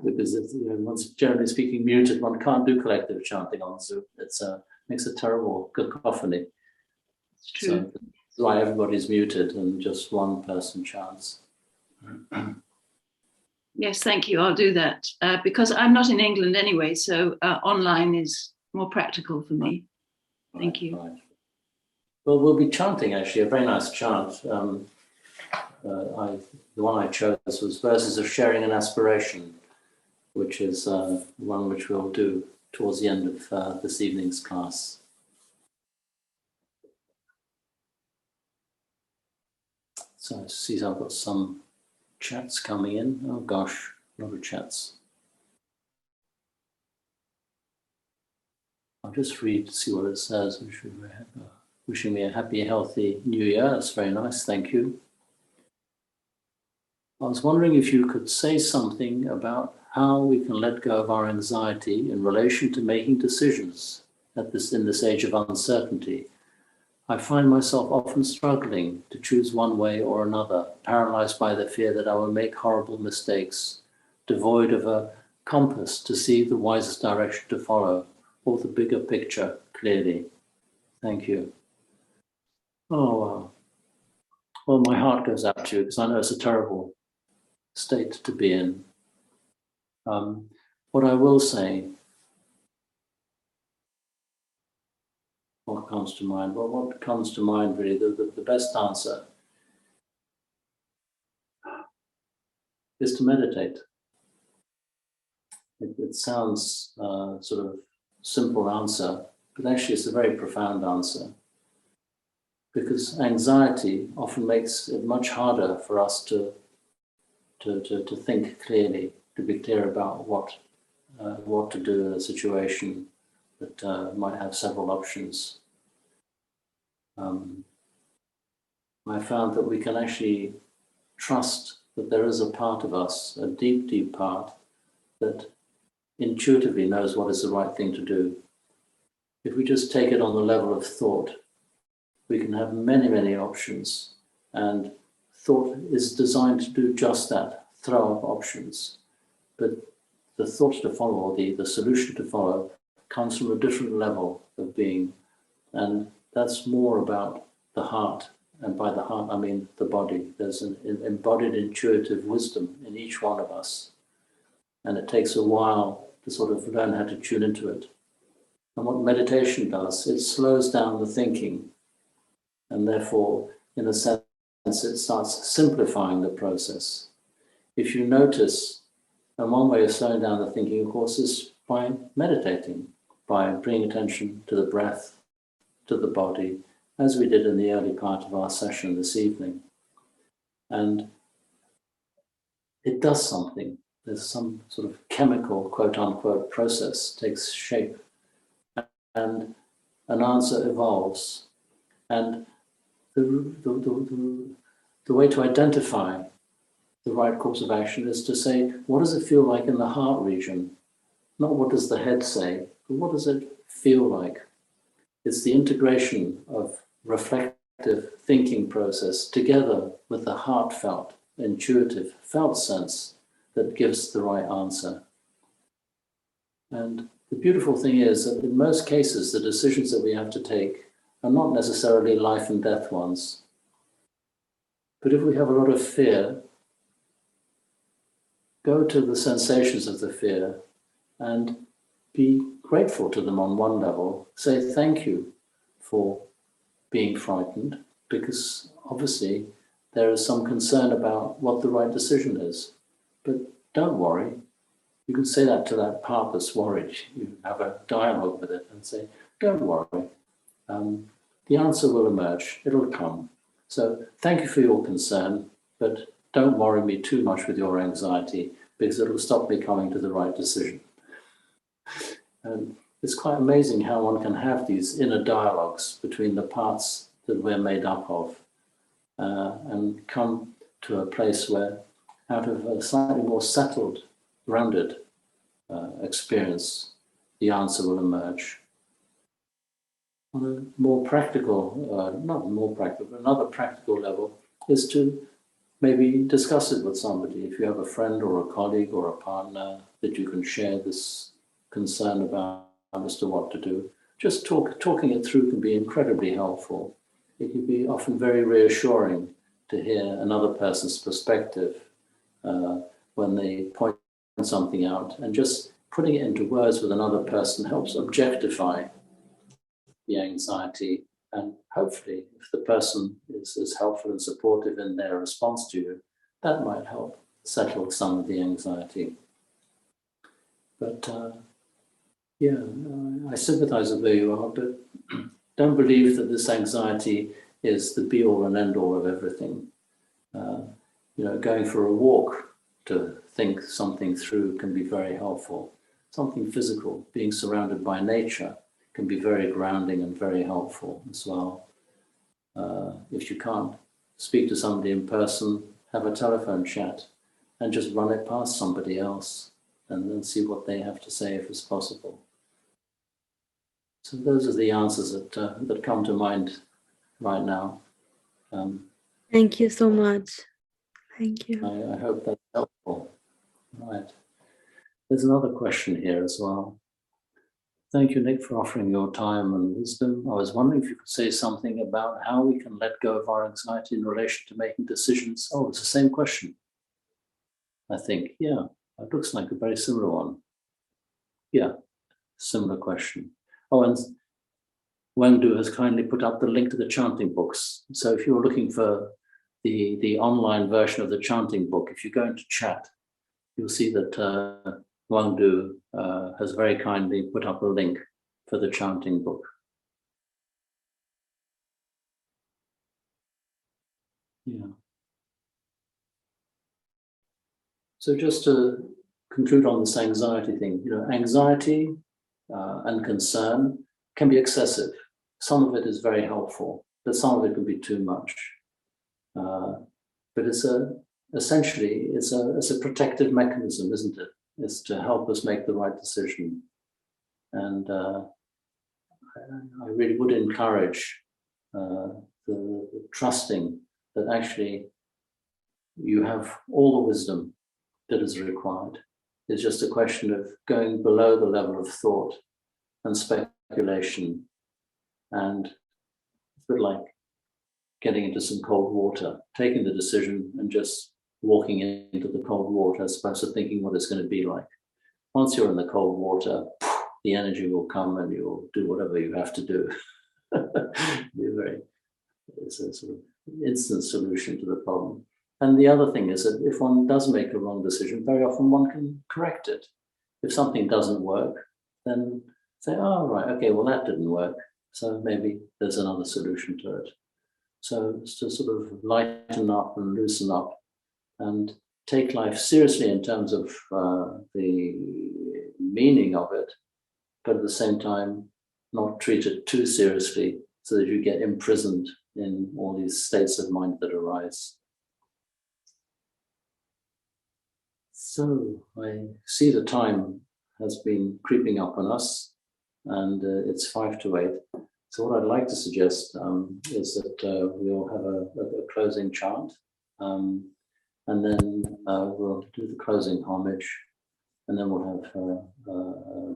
Because one's generally speaking muted, one can't do collective chanting on Zoom. It makes a terrible cacophony.
It's true.
That's why everybody's muted and just one person chants.
Yes, thank you. I'll do that because I'm not in England anyway, so online is more practical for me. Thank you.
Right. Well, we'll be chanting actually, a very nice chant. The one I chose was Verses of Sharing and Aspiration, which is one which we'll do towards the end of this evening's class. So I see I've got some chats coming in. Oh gosh, a lot of chats. I'll just read to see what it says. Wishing me a happy, healthy new year. That's very nice, thank you. I was wondering if you could say something about how we can let go of our anxiety in relation to making decisions in this age of uncertainty. I find myself often struggling to choose one way or another, paralyzed by the fear that I will make horrible mistakes, devoid of a compass to see the wisest direction to follow, or the bigger picture clearly. Thank you. Oh, wow. Well, my heart goes out to you because I know it's a terrible state to be in. What I will say, what comes to mind? Well, what comes to mind really, the best answer is to meditate. It sounds sort of simple answer, but actually it's a very profound answer. Because anxiety often makes it much harder for us to think clearly, to be clear about what to do in a situation that might have several options. I found that we can actually trust that there is a part of us, a deep, deep part, that intuitively knows what is the right thing to do. If we just take it on the level of thought, we can have many, many options, and thought is designed to do just that, throw up options. But the thought to follow, or the solution to follow, comes from a different level of being, and that's more about the heart, and by the heart I mean the body. There's an embodied intuitive wisdom in each one of us, and it takes a while to sort of learn how to tune into it. And what meditation does, it slows down the thinking, and therefore, in a sense, it starts simplifying the process. If you notice, and one way of slowing down the thinking, of course, is by meditating, by bringing attention to the breath, to the body, as we did in the early part of our session this evening. And it does something. There's some sort of chemical, quote unquote, process takes shape, and an answer evolves. And the way to identify the right course of action is to say, what does it feel like in the heart region? Not what does the head say, but what does it feel like? It's the integration of reflective thinking process together with the heartfelt, intuitive, felt sense that gives the right answer. And the beautiful thing is that in most cases, the decisions that we have to take are not necessarily life and death ones. But if we have a lot of fear, go to the sensations of the fear and be grateful to them on one level. Say thank you for being frightened, because obviously there is some concern about what the right decision is. But don't worry. You can say that to that part that's worried. You have a dialogue with it and say, don't worry. The answer will emerge. It'll come. So thank you for your concern, but don't worry me too much with your anxiety, because it'll stop me coming to the right decision. And it's quite amazing how one can have these inner dialogues between the parts that we're made up of, and come to a place where, out of a slightly more settled, grounded experience, the answer will emerge. On a more practical, not more practical, but another practical level is to maybe discuss it with somebody. If you have a friend or a colleague or a partner that you can share this concern about as to what to do, just talking it through can be incredibly helpful. it can be often very reassuring to hear another person's perspective when they point something out, and just putting it into words with another person helps objectify the anxiety. And hopefully, if the person is helpful and supportive in their response to you, that might help settle some of the anxiety. But I sympathize with where you are, but don't believe that this anxiety is the be-all and end-all of everything. Going for a walk to think something through can be very helpful. Something physical, being surrounded by nature, can be very grounding and very helpful as well. If you can't speak to somebody in person, have a telephone chat and just run it past somebody else and then see what they have to say if it's possible. So those are the answers that come to mind right now.
Thank you so much. Thank you.
I hope that's helpful. Right. There's another question here as well. Thank you, Nick, for offering your time and wisdom. I was wondering if you could say something about how we can let go of our anxiety in relation to making decisions. Oh, it's the same question, I think. Yeah, it looks like a very similar one. Yeah, similar question. Oh, and Wendy has kindly put up the link to the chanting books. So if you're looking for the online version of the chanting book, if you go into chat, you'll see that Wendy has very kindly put up a link for the chanting book. Yeah. So just to conclude on this anxiety thing, anxiety and concern can be excessive. Some of it is very helpful, but some of it can be too much. But essentially it's a protective mechanism, isn't it? It's to help us make the right decision. And I really would encourage the trusting that actually you have all the wisdom that is required. It's just a question of going below the level of thought and speculation, and it's a bit like getting into some cold water, taking the decision and just walking into the cold water as opposed to thinking what it's going to be like. Once you're in the cold water, the energy will come and you'll do whatever you have to do. It's a sort of instant solution to the problem. And the other thing is that if one does make a wrong decision, very often one can correct it. If something doesn't work, then say, oh, right, okay, well, that didn't work. So maybe there's another solution to it. So it's to sort of lighten up and loosen up and take life seriously in terms of the meaning of it, but at the same time, not treat it too seriously so that you get imprisoned in all these states of mind that arise. So I see the time has been creeping up on us, and it's 5 to 8. So what I'd like to suggest is that we'll have a closing chant, and then we'll do the closing homage, and then we'll have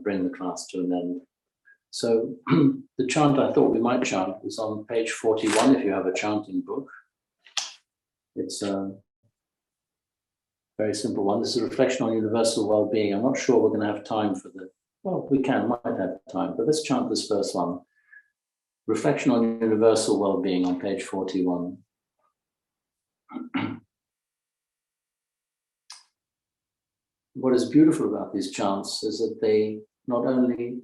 bring the class to an end. So the chant I thought we might chant is on page 41 if you have a chanting book. It's a very simple one. This is a reflection on universal well-being. I'm not sure we're going to have time for well, we might have time, but let's chant this first one. Reflection on universal well-being on page 41. What is beautiful about these chants is that they not only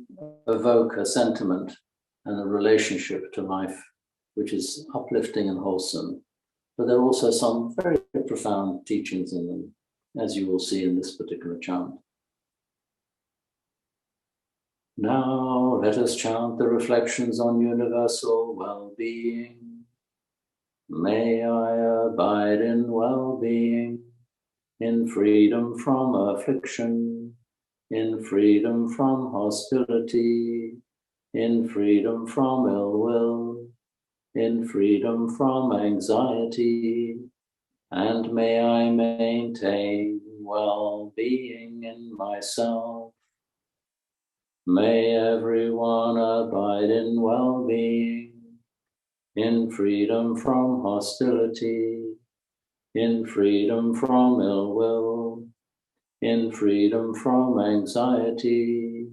evoke a sentiment and a relationship to life, which is uplifting and wholesome, but there are also some very profound teachings in them, as you will see in this particular chant. Now let us chant the reflections on universal well-being. May I abide in well-being, in freedom from affliction, in freedom from hostility, in freedom from ill will, in freedom from anxiety, and may I maintain well-being in myself. May everyone abide in well-being. in freedom from hostility, in freedom from ill will, in freedom from anxiety,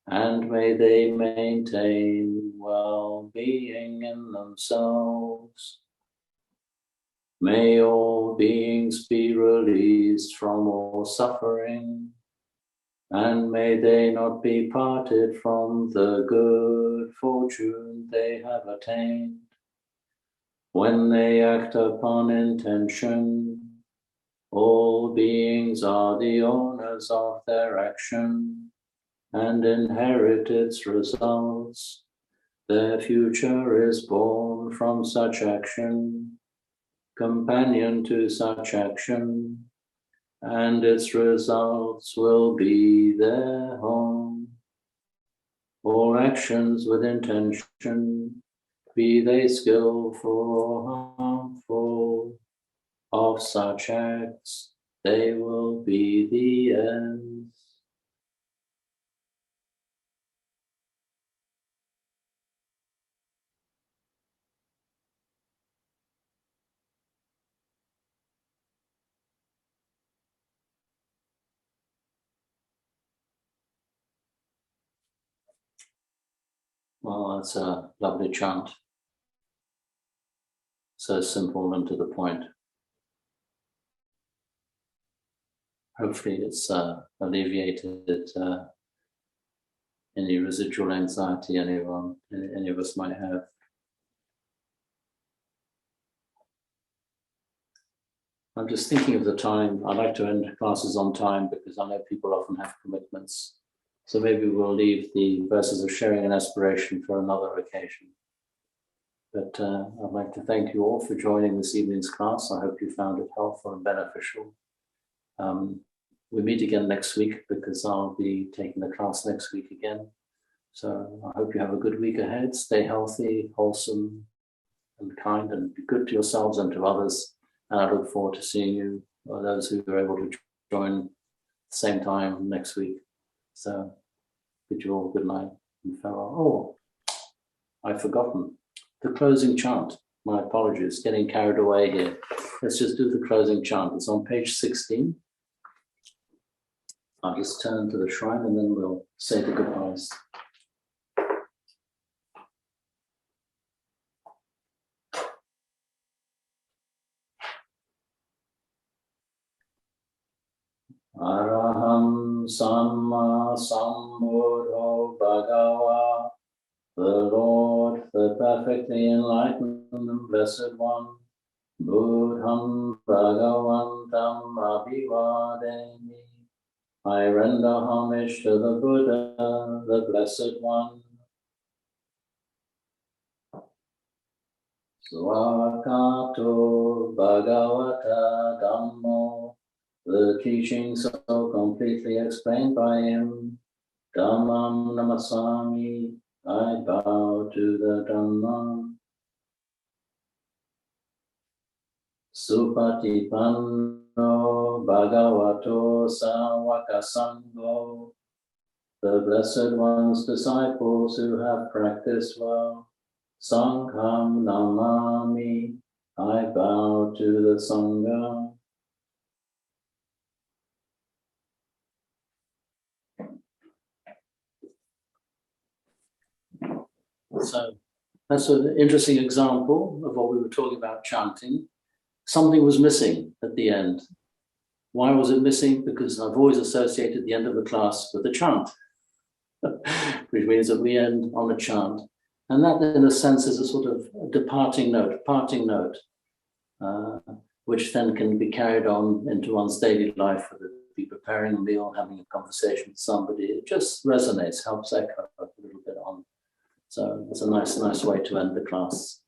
and may they maintain well-being in themselves. May all beings be released from all suffering, and may they not be parted from the good fortune they have attained. When they act upon intention, all beings are the owners of their action and inherit its results. Their future is born from such action, companion to such action, and its results will be their home. All actions with intention, be they skillful or harmful, of such acts they will be the ends. Well, that's a lovely chant. So simple and to the point. Hopefully it's alleviated any residual anxiety any of us might have. I'm just thinking of the time. I like to end classes on time because I know people often have commitments. So maybe we'll leave the verses of sharing and aspiration for another occasion. But I'd like to thank you all for joining this evening's class. I hope you found it helpful and beneficial. We meet again next week because I'll be taking the class next week again. So I hope you have a good week ahead. Stay healthy, wholesome, and kind, and be good to yourselves and to others. And I look forward to seeing you, or those who are able to join at the same time next week. So bid you all good night and farewell. Oh, I've forgotten the closing chant. My apologies, getting carried away here. Let's just do the closing chant. It's on page 16. I'll just turn to the shrine and then we'll say the goodbyes. Araham Samma Sambuddho Bhagava, the Lord, the perfectly enlightened and blessed one, Buddham Bhagavantam Abhivademi. I render homage to the Buddha, the Blessed One. Swakato Bhagavata Dhammo, the teaching so completely explained by him. Dhammam Namasami, I bow to the Dhamma. Supatipanno Bhagavato Sāvaka Sangho, the Blessed One's disciples who have practiced well. Sangham Namami, I bow to the Sangha. So that's an interesting example of what we were talking about chanting. Something was missing at the end. Why was it missing? Because I've always associated the end of the class with the chant, which means that we end on a chant. And that, in a sense, is a sort of departing note, parting note, which then can be carried on into one's daily life, whether it be preparing a meal, having a conversation with somebody. It just resonates, helps echo a little bit on. So it's a nice way to end the class.